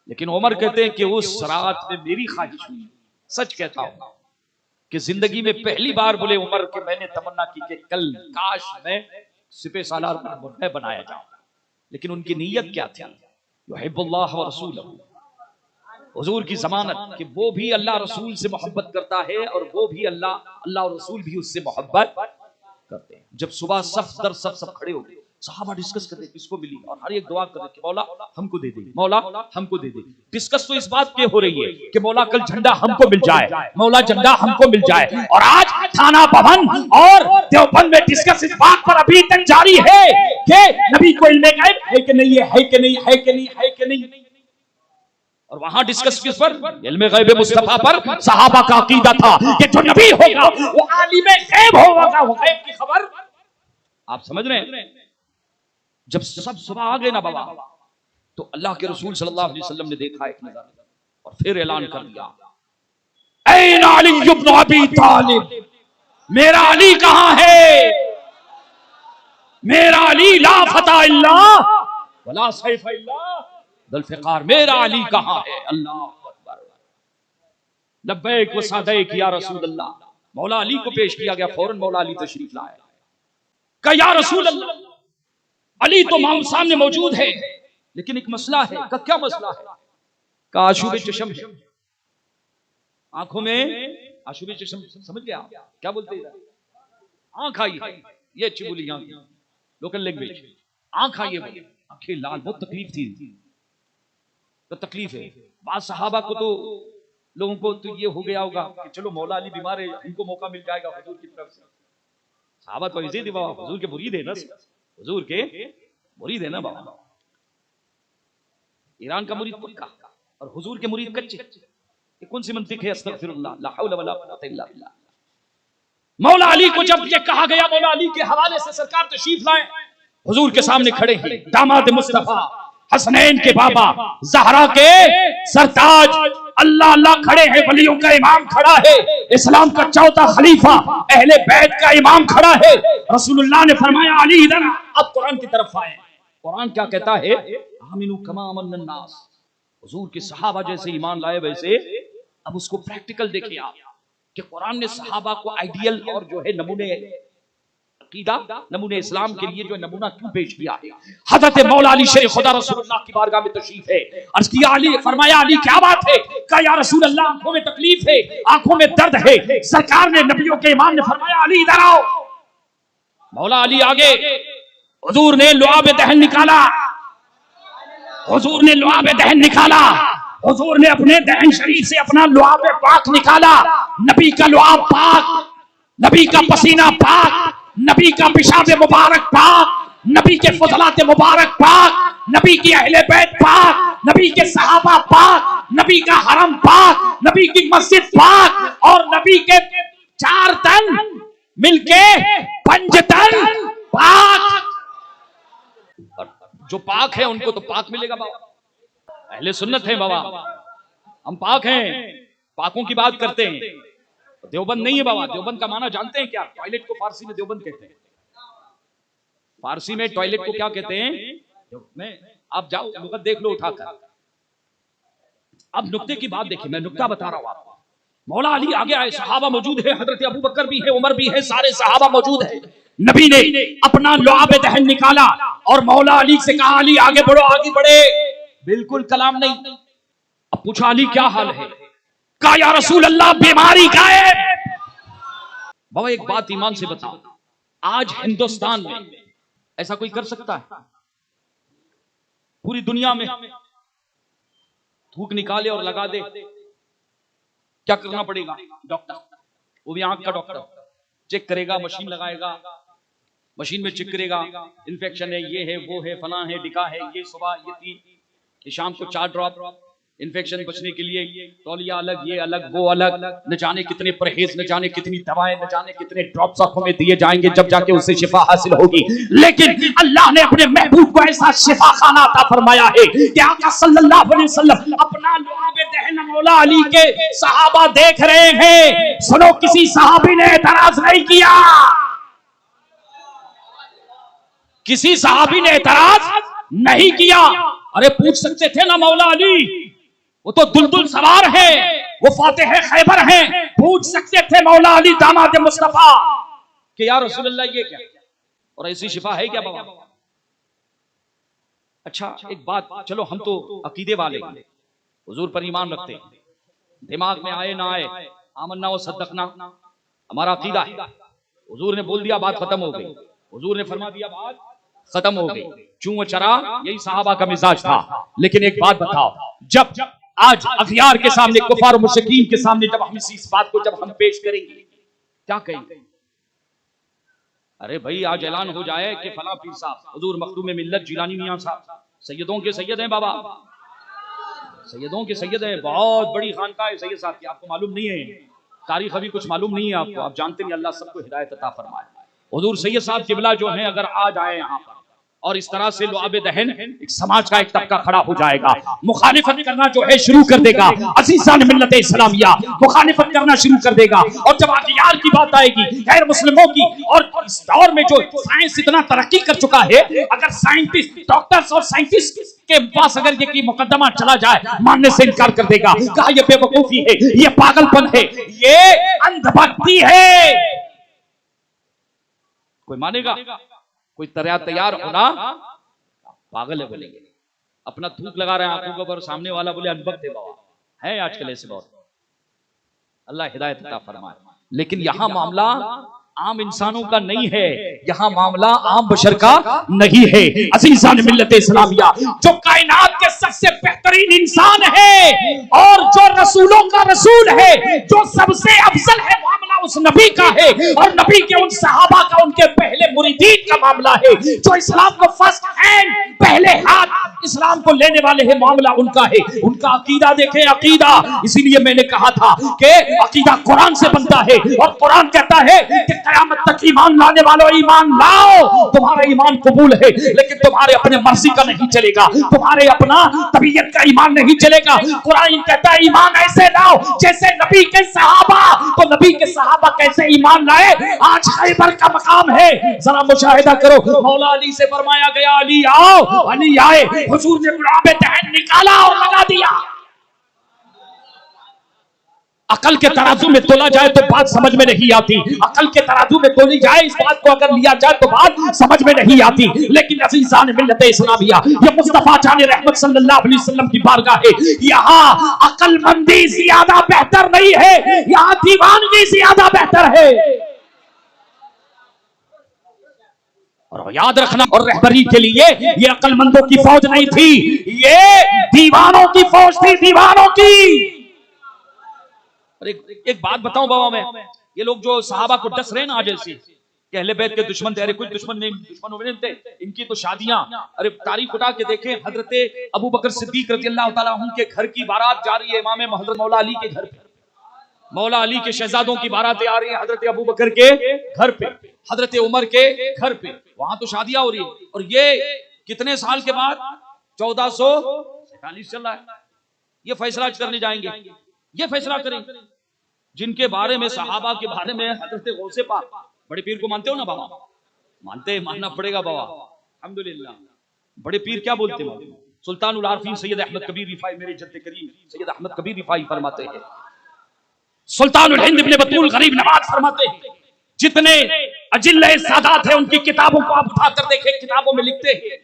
लेकिन उमर कहते हैं कि उस रात में मेरी ख्वाहिश हुई, सच कहता हूं कि जिंदगी में पहली बार बोले उमर कि मैंने तमन्ना की कि कल काश मैं सिपह सालार में बनाया जाऊं। लेकिन उनकी नीयत क्या थी? युहिब्बुल्लाह व रसूलहू, हुजूर की जमानत कि वो भी अल्लाह रसूल से मोहब्बत करता है और वो भी अल्लाह और रसूल भी उससे मोहब्बत करते हैं। जब सुबह सफ दर सफ सब खड़े हो गए, सहाबा डिस्कस कर रहे किसको मिली, और हर एक दुआ कर रहे कि मौला हमको दे दे, मौला हमको दे दे। डिस्कस तो इस बात पे हो रही है कि मौला कल झंडा हमको मिल जाए, मौला झंडा हमको मिल जाए। और आज थाना भवन और देवबंद में डिस्कस इस बात पर अभी तक जारी है कि नबी को इल्मे गैब है कि नहीं, है कि नहीं, है कि नहीं, है कि नहीं। और वहां डिस्कस किस पर? इल्मे गैब मुस्तफा पर। सहाबा का अकीदा था कि जो नबी होगा वो आलिमे गैब होगा, वो गैब की खबर। आप समझ रहे हैं? जब सब सुबह आ गए ना बाबा, तो अल्लाह के रसूल सल्लल्लाहु अलैहि वसल्लम ने देखा एक नजर और फिर ऐलान कर दिया, ऐन अली इब्न अबी तालिब, मेरा अली कहां है? मेरा अली ला फता इल्ला वला सैफ इल्ला जुल्फिकार, मेरा अली कहां है? अल्लाह अकबर, लब्बैक व सदैक या रसूल अल्लाह। मौला अली को पेश किया गया, फौरन मौला अली तशरीफ लाए, कहा या रसूल अल्लाह, अली तो सामने मौजूद है, लेकिन एक मसला है। का क्या मसला है? का आशूबे चशम है, आंखों में आशूबे चशम, समझ गया क्या बोलते हैं? आंख आई है, ये अच्छी बोली यहाँ लोकल लैंग्वेज, आंख आई है, आंखें लाल, बहुत तकलीफ थी। तो तकलीफ है, बाद सहाबा को तो लोगों को तो ये हो गया होगा कि चलो मौला अली बीमार है, इनको मौका मिल जाएगा हुजूर की तरफ से। सहाबा तो ऐसे थे बाबा, हुजूर के मुरीद है ना, हुजूर के मुरीद है ना बाबा। ईरान का मुरीद पक्का और हुजूर के मुरीद कच्चे, ये कौन सी मंतिक है? अस्तगफिरुल्लाह, ला हौला वला कुव्वता इल्ला बिल्लाह। मौला अली को जब ये कहा गया, मौला अली के हवाले से सरकार तशरीफ लाए, हुजूर के सामने खड़े हैं दामाद मुस्तफा, हसनैन के बाबा, ज़हरा के सरताज, अल्लाह अल्लाह खड़े हैं, वलियों का इमाम खड़ा है, इस्लाम का चौथा खलीफा, अहले बैत का इमाम खड़ा है। रसूलुल्लाह ने फरमाया अली इधर। अब कुरान की तरफ आए, कुरान क्या कहता है? आमिनु कमा आमन नास, हुजूर के सहाबा जैसे ईमान लाए वैसे। अब उसको प्रैक्टिकल देखिए आप कि कुरान ने सहाबा को आइडियल और जो है नमूने अकीदा नमूने इस्लाम के लिए जो नमूना क्यों पेश किया है। हजरत मौला अली शेर खुदा रसूलुल्लाह की बारगाह में तशरीफ है। अर्ज किया अली, फरमाया अली क्या बात है? कहा या रसूल अल्लाह, आंखों में तकलीफ है, आंखों में दर्द है। सरकार ने, नबियों के इमाम ने फरमाया अली इधर आओ। मौला अली आगे, हुजूर ने लुआब दहन निकाला, हुजूर ने लुआब दहन निकाला, हुजूर ने अपने दहन शरीफ से अपना लुआब पाक निकाला। नबी का लुआब पाक, नबी का पसीना पाक, नबी का पेशाब मुबारक पाक, नबी के फजलात मुबारक पाक, नबी की अहले बैत पाक, नबी के सहाबा पाक, नबी का हरम पाक, नबी की मस्जिद पाक, और नबी के 4 तन मिलके 5 तन पाक। जो पाक है उनको तो पाक मिलेगा बाबा, अहले सुन्नत है बाबा, हम पाक हैं, पाकों की बात करते हैं। देवबंद नहीं है बाबा। देवबंद का माना जानते हैं क्या? टॉयलेट को फारसी में देवबंद कहते हैं। फारसी में टॉयलेट को क्या कहते हैं? आप जाओ लुगत देख लो उठाकर। अब नुक्ते की बात देखिए, मैं नुक्ता बता रहा हूं आपको। मौला अली आगे आए, सहाबा मौजूद है, हजरत अबू बकर भी है, उमर भी है, सारे सहाबा मौजूद है। नबी ने अपना लुआब दहन निकाला और मौला अली से कहा अली आगे बढ़ो, आगे बढ़े। बिल्कुल कलाम नहीं। अब पूछा अली क्या हाल है? कहा या रसूल अल्लाह बीमारी गायब। बाबा एक बात ईमान से बताओ, आज हिंदुस्तान में ऐसा कोई कर सकता है? पूरी दुनिया में थूक निकाले और लगा दे, क्या करना पड़ेगा? डॉक्टर, वो भी आंख का डॉक्टर, चेक करेगा, मशीन लगाएगा, मशीन में चेक करेगा, इन्फेक्शन है, ये है, वो है, फला है, डिका है, ये सुबह, ये 3, ये शाम को 4 ड्रॉप। इन्फेक्शन बचने के लिए तौलिया अलग, ये अलग, वो अलग, न जाने कितने परहेज, न जाने कितनी दवाएं, न जाने कितने ड्रॉप्स आंखों में दिए जाएंगे, जब जाके उससे शिफा हासिल होगी। लेकिन अल्लाह ने अपने महबूब को ऐसा शिफा खाना अता फरमाया है कि आका सल्लल्लाहु अलैहि वसल्लम अपना लुआब दहन मौला अली के सहाबा देख रहे हैं। सुनो, किसी सहाबी ने एतराज नहीं किया, किसी सहाबी ने एतराज नहीं किया। अरे पूछ सकते थे ना मौला अली, वो तो दुलदुल सवार है, वो फातिह खैबर है, पूछ सकते थे मौला अली दामाद मुस्तफा कि या रसूल अल्लाह ये क्या, और ऐसी शिफा है क्या बाबा? अच्छा एक बात, चलो हम तो अकीदे वाले हुजूर पर ईमान रखते हैं, दिमाग में आए ना आए आमन्ना व सद्दकना हमारा अकीदा है। हुजूर ने बोल दिया, बात खत्म हो गई। हुजूर ने फरमा दिया, बात खत्म हो गई। चूं चरा, यही सहाबा का मिजाज था। लेकिन एक बात बताओ, जब आज अखियार के सामने, कुफार और मुशरिकीन के सामने जब हम इस बात को जब हम पेश करेंगे, क्या कहेंगे? अरे भाई आज ऐलान हो जाए कि फला पीर साहब हुजूर मखदूम मिल्लत जिलानी मियां साहब सैयदों के सैयद हैं बाबा, सैयदों के सैयद हैं, बहुत बड़ी खानकाह है सैयद साहब की, आपको मालूम नहीं है, तारीख अभी कुछ मालूम नहीं है आपको, आप जानते नहीं, अल्लाह सबको हिदायत अता फरमाए। हुजूर सैयद साहब किबला जो है अगर आ जाए यहाँ पर और इस तरह से लुआब दहन, एक समाज का एक तबका खड़ा हो जाएगा, मुखालिफत करना जो है शुरू कर देगा। अज़ीज़ान मिल्लत इस्लामिया मुखालिफत करना शुरू कर देगा। और जब अखियार की बात आएगी, गैर मुस्लिमों की, और इस दौर में जो साइंस इतना तरक्की कर चुका है, अगर साइंटिस्ट, डॉक्टर्स और साइंटिस्ट के पास अगर ये मुकदमा चला जाए, मानने से इनकार कर देगा, कहा यह बेवकूफी है, ये पागलपन है, ये अंधभक्ति है। कोई मानेगा? कोई तैयार होना पागल है बोलेंगे। अपना थूक लगा रहे हैं आंखों के ऊपर, सामने वाला बोले अनबख्त है बाबा, है आजकल ऐसे बहुत, अल्लाह हिदायत अता फरमाए। लेकिन यहाँ मामला आम इंसानों का नहीं है, यहाँ मामला आम बशर का नहीं है। अज़ीज़ान मिल्लत इस्लामिया, जो कायनात के सबसे बेहतरीन इंसान है और जो रसूलों का रसूल है, जो सबसे अफजल है, मामला उस नबी का है, और नबी के उन सहाबा का, उनके पहले मुरीदीन का मामला है, जो इस्लाम को फर्स्ट हैंड, पहले हाथ इस्लाम को लेने वाले हैं, मामला उनका है। उनका अकीदा देखें, अकीदा, इसीलिए मैंने कहा था कि अकीदा कुरान से बनता है, और कुरान कहता है कि क़यामत तक ईमान लाने वालों ईमान लाओ, तुम्हारा ईमान कबूल है, लेकिन तुम्हारे अपने मर्जी का नहीं चलेगा, तुम्हारे अपना तबीयत का ईमान नहीं चलेगा। कुरान कहता है ईमान ऐसे लाओ जैसे नबी के सहाबा, तो नबी के सहाबा कैसे ईमान लाए? आज खैबर का मकाम है, जरा मुशाहिदा करो। मौला अली से फरमाया गया अली आओ, अली आए, हुजूर ने लुआब दहन निकाला और लगा दिया। अकल के तराजू में तोला जाए तो बात समझ में नहीं आती, अकल के तराजू में तोली जाए इस बात को अगर लिया जाए तो बात समझ में नहीं आती। लेकिन अज़ीज़ान मिल्लत इस्लामिया, ये मुस्तफा जान रहमत सल्लल्लाहु अलैहि वसल्लम की बारगाह है। यहाँ अकलमंदी ज्यादा बेहतर नहीं है, यहाँ दीवानगी ज्यादा बेहतर है। और याद रखना, और रहबरी के लिए ये अकलमंदों की फौज नहीं थी, ये दीवानों की फौज थी, दीवानों की। और एक बात बताऊं बाबा, मैं ये लोग जो सहाबा को डस रहे ना आज ऐसी कि अहले बैत के दुश्मन थे, अरे कोई दुश्मन नहीं, दुश्मन नहीं थे इनकी तो शादियां, अरे तारीख उठा के देखें, हजरत अबू बकर सिद्दीक रज़ी अल्लाह ताला अन्हु के घर की बारात जा रही है इमाम हजरत मौला अली के घर पे, मौला अली के शहजादों की बारातें आ रही है हजरत अबू बकर के घर पे, हजरत उमर के घर पे, वहां तो शादियां हो रही है। और ये कितने साल के बाद 1447 चल रहा है, ये फैसला करने जाएंगे, ये फैसला करेंगे जिनके बारे में, सहाबा के बारे में, हजरत गौसे पाक, बड़े पीर को मानते हो ना बाबा? मानते, मानना पड़ेगा बाबा, अल्हम्दुलिल्लाह। बड़े पीर क्या बोलते हैं? सुल्तानुल आरफीन सैयद अहमद कबीर रिफाई, मेरे जद्द करीम सैयद अहमद कबीर रिफाई फरमाते हैं, सुल्तानुल हिंद इब्ने बतूल गरीब नवाज फरमाते हैं, जितने अजिल्ले सादात हैं उनकी किताबों को आप उठाकर देखें, किताबों में लिखते हैं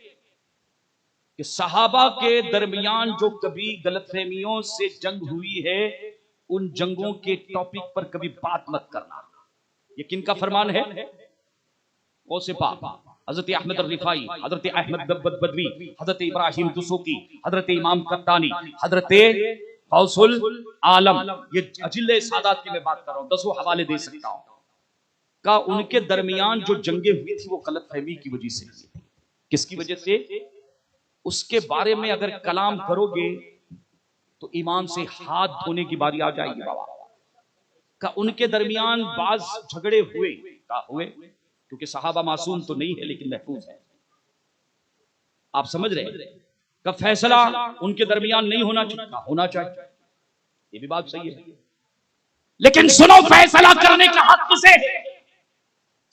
कि सहाबा के दरमियान जो कभी गलतफहमियों से जंग हुई है, उन जंगों के टॉपिक पर कभी बात मत करना। ये किनका फरमान है? गौसे पाक, हजरत अहमद रिफाई, हजरत अहमद बदवी, हजरत इब्राहिम दुसूकी, हजरत इमाम कत्तानी, हजरत गौसुल आलम, ये अजिल्ले सादात की मैं बात कर रहा हूं, 10 हवाले दे सकता हूं का उनके दरमियान जो जंगें हुई थी वो गलतफहमी की वजह से हुई थी। किसकी वजह से? उसके बारे में अगर कलाम करोगे तो ईमान से हाथ धोने की बारी आ जाएगी बाबा। का उनके दरमियान बाज झगड़े हुए, का हुए, क्योंकि सहाबा मासूम तो नहीं है लेकिन महफूज है, आप समझ रहे हैं? का फैसला उनके दरमियान नहीं होना चाहिए, होना चाहिए, ये भी बात सही है। लेकिन सुनो, फैसला करने का हक किसे है?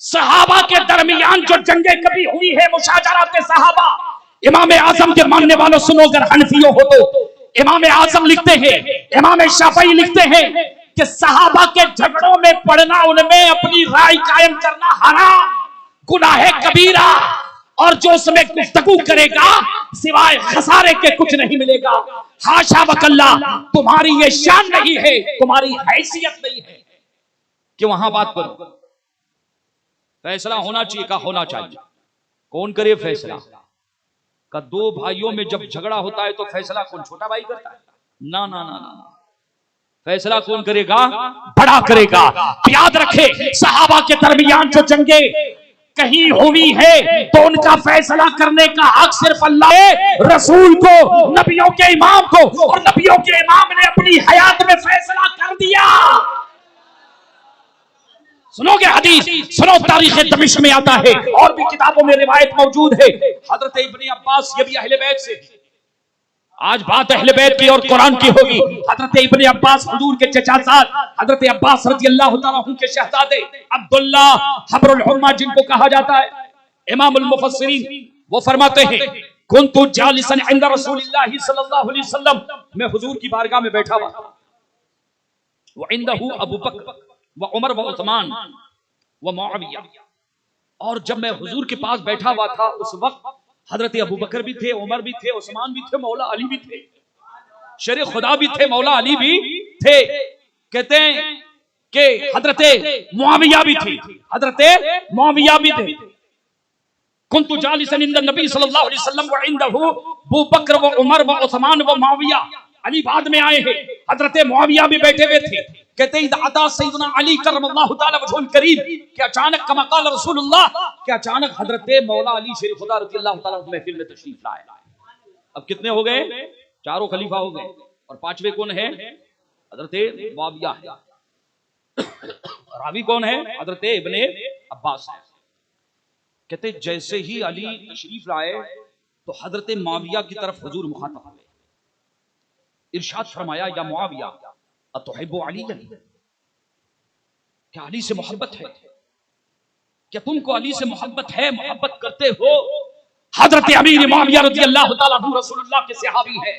सहाबा के दरमियान जो जंगे कभी हुई है, मुशाजरात सहाबा, इमाम आजम के मानने वालों सुनो, अगर हनफियों हो तो इमाम आजम लिखते हैं, इमाम शाफई लिखते हैं कि सहाबा के झगड़ों में पड़ना, उनमें अपनी राय कायम करना हराम, गुनाह कबीरा, और जो उसमें गुफ्तगू करेगा सिवाय खसारे के कुछ नहीं मिलेगा। हाशा वकल्ला, तुम्हारी ये शान नहीं है, तुम्हारी हैसियत नहीं है कि वहां बात करो। फैसला होना चाहिए, का होना चाहिए। कौन करे फैसला? का दो भाइयों में जब झगड़ा होता है तो फैसला कौन? छोटा भाई करता है? ना ना ना ना, फैसला कौन करेगा? बड़ा करेगा। याद रखे, सहाबा के दरमियान जो जंगे कहीं हुई है तो उनका फैसला करने का हक सिर्फ अल्लाह रसूल को, नबियों के इमाम को, और नबियों के इमाम ने अपनी हयात में फैसला कर दिया। सुनोगे हदीस, सुनो, तारीख दमिश्क में आता है और भी किताबों में रिवायत मौजूद है, हजरत इब्ने अब्बास, ये भी अहले बैत से, आज बात अहले बैत की और कुरान की होगी। हजरत इब्ने अब्बास हुजूर के चचाजाद, हजरत अब्बास रज़ी अल्लाह तआला अन्हु के शहजादे अब्दुल्लाह हब्रुल हुम्मा जिनको कहा जाता है, इमामुल मुफस्सिरीन, वो फरमाते हैं, कुन्तु जालिसन इंद रसूलिल्लाह सल्लल्लाहु अलैहि वसल्लम, मैं हुजूर की बारगाह में बैठा हुआ, व इंदहु अबू बकर व उमर व उस्मान व मुआविया, और जब मैं हुजूर के पास बैठा हुआ था उस वक्त हजरत अबू बकर भी थे, उमर भी थे, उस्मान भी थे, मौला अली भी थे, शेर खुदा भी थे, मौला अली भी थे, कहते हैं कि हजरत मुआविया भी थी, हजरत मुआविया भी थे। कुन्तु जालिसन इंद नबी सल्लल्लाहु अलैहि वसल्लम व इंदहु अबू बकर व उमर व उस्मान व मुआविया, अली बाद में आए हैं, हजरत मुआविया भी बैठे हुए थे। कहते हैं अता सैयदना अली करमल्लाहु तआला वजहुल करीम, कि अचानक कमा क़ाल रसूलुल्लाह, कि अचानक हजरत मौला अली शेर खुदा रज़ी अल्लाह तआला महफिल में तशरीफ लाए। अब कितने हो गए? 4 खलीफा हो गए, और 5वें कौन है? हजरत मुआविया है। रावी कौन है? हजरत इब्ने अब्बास है। कहते जैसे ही अली तशरीफ लाए तो हजरत मुआविया की तरफ हुजूर मुखातब हुए, इरशाद फरमाया, या मुआविया अतुहिब्बु अलिय्यन, क्या अली से मोहब्बत है? क्या तुमको अली से मोहब्बत है, मोहब्बत करते हो? हजरत अमीर मुआविया रज़ी अल्लाह तआला अन्हु रसूलुल्लाह के सहाबी है,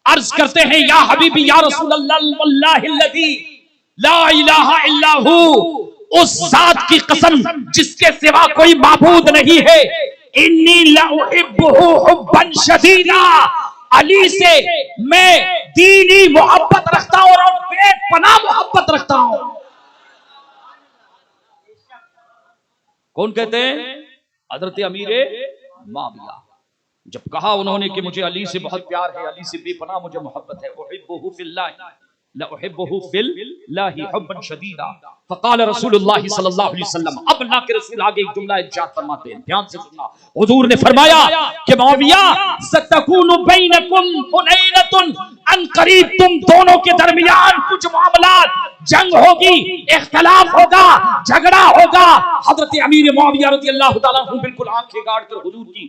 अर्ज करते हैं, या हबीबी या रसूलल्लाह वल्लाहिल्लज़ी ला इलाहा इल्लाहु, उस जात की कसम जिसके सिवा कोई माबूद नहीं है। इन्नी लउहिब्बुहु हुब्बन शदीदा, अली से मैं दीनी मोहब्बत रखता हूं और बेपनाह मोहब्बत रखता हूं। कौन कहते हैं? हजरत अमीर मुआविया। जब कहा उन्होंने कि मुझे अली से बहुत प्यार है, अली से बेपनाह मुझे मोहब्बत है, उहिब्बुहु फिल्लाह लउहिब्बुहु फिल्लाहि हुब्बन शदीदा, फ़क़ाल रसूलुल्लाह सल्लल्लाहु अलैहि वसल्लम। अब अल्लाह के रसूल आगे एक जुमला इरशाद फरमाते हैं, ध्यान से सुनना। हुजूर ने फरमाया कि मुआविया सतकूनु बैनकुम हुनैनतुन, अन करीब तुम दोनों के दरमियान कुछ मामलात, जंग होगी, इख्तिलाफ होगा, झगड़ा होगा। हजरत अमीर मुआविया रज़ियल्लाहु ताला अन्हु बिल्कुल आंखें गाड़ कर हुजूर की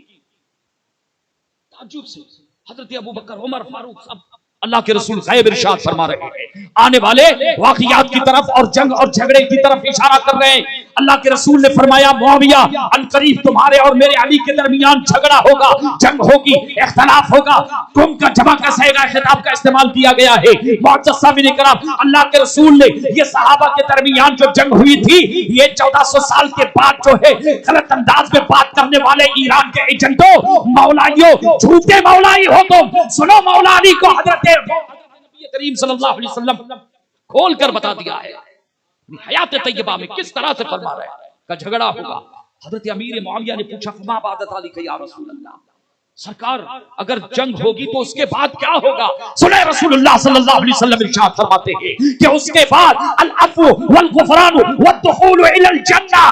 ताज्जुब से, हजरत अबू बकर, उमर, फारूक सब अल्लाह के रसूल गायब इरशाद फरमा रहे हैं, आने वाले वाक़ियात की तरफ और जंग और झगड़े की तरफ इशारा कर रहे हैं। अल्लाह के रसूल ने फरमाया मुआविया अनकरीब तुम्हारे और मेरे अली के दरमियान झगड़ा होगा, जंग होगी, इख्तिलाफ होगा। तुम का जमा का सहेगा खिताब का इस्तेमाल किया गया है। मुअज़्ज़ज़ सामिन इकराम, अल्लाह के रसूल ने ये सहाबा के दरमियान जो जंग हुई थी, ये 1400 साल के बाद जो है गलत अंदाज में बात करने वाले ईरान के एजेंटों, मौलाइयों, झूठे मौलाई हो तुम, सुनो मौला अली को हजरत नबी करीम सल्लल्लाहु अलैहि वसल्लम खोल कर बता दिया है हयात तैयबा में किस तरह से फरमा रहे हैं का झगड़ा होगा। हजरत अमीर मुआविया ने पूछा फमा बाद ज़ालिका या रसूल अल्लाह, सरकार अगर जंग होगी तो उसके बाद क्या होगा? सुने रसूलुल्लाह सल्लल्लाहु अलैहि वसल्लम इरशाद फरमाते हैं कि उसके बाद अल अफ़्व वल गुफ़रान वद्दुखूल इलल जन्ना।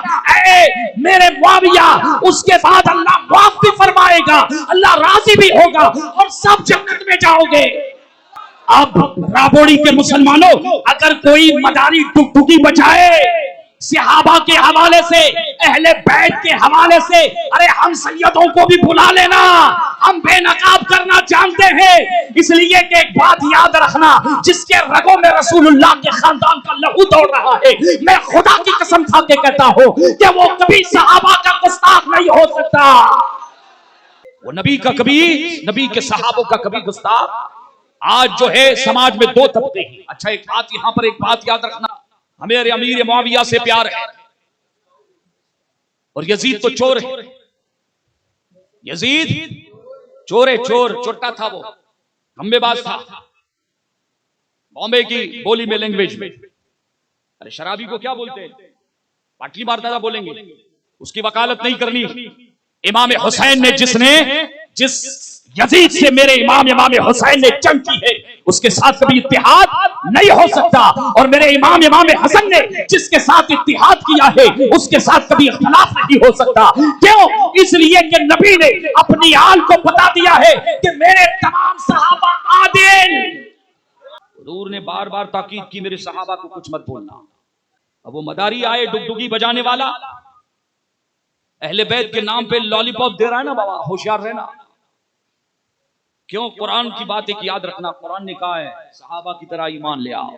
ए मेरे मुआविया, उसके बाद अल्लाह माफ भी फरमाएगा, अल्लाह राजी भी होगा और सब जन्नत में जाओगे। अब राबोड़ी के मुसलमानों, अगर कोई मदारी टुकटुकी बचाए सहाबा के हवाले से, अहले बैत के हवाले से, अरे हम सैयदों को भी बुला लेना, हम बेनकाब करना जानते हैं। इसलिए कि एक बात याद रखना, जिसके रगों में रसूलुल्लाह के खानदान का लहू दौड़ रहा है, मैं खुदा की कसम खा के कहता हूं कि वो कभी सहाबा का गुस्ताख नहीं हो सकता। वो नबी का कभी, नबी के सहाबों का कभी गुस्ताख। आज जो है समाज में दो तबके हैं। अच्छा, एक बात यहां पर, एक बात याद रखना, हमें अमीर मुआविया से प्यार है और यजीद तो चोर है। यजीद चोर है, चोर, चोटा था, वो खम्बेबाज था, बॉम्बे की बोली में, लैंग्वेज में। अरे शराबी को क्या बोलते हैं? पाटली मारता था बोलेंगे, उसकी वकालत नहीं करनी। इमाम हुसैन ने जिस यजीद से मेरे इमाम हुसैन ने जंग की है, उसके साथ कभी इत्तिहाद नहीं हो सकता। और मेरे इमाम हसन ने जिसके साथ इत्तिहाद किया है, उसके साथ कभी इख्तिलाफ नहीं हो सकता। क्यों? इसलिए कि नबी ने अपनी आल को बता दिया है कि मेरे तमाम सहाबा आदिल। हुजूर ने बार बार ताकीद की, मेरे सहाबा को कुछ मत बोलना। अब वो मदारी आए डुगडुगी बजाने वाला, अहले बैत के नाम पे लॉलीपॉप दे रहा है ना बाबा, होशियार रहना। क्यों? कुरान की बात एक याद रखना, कुरान ने कहा है सहाबा की तरह ईमान ले आओ,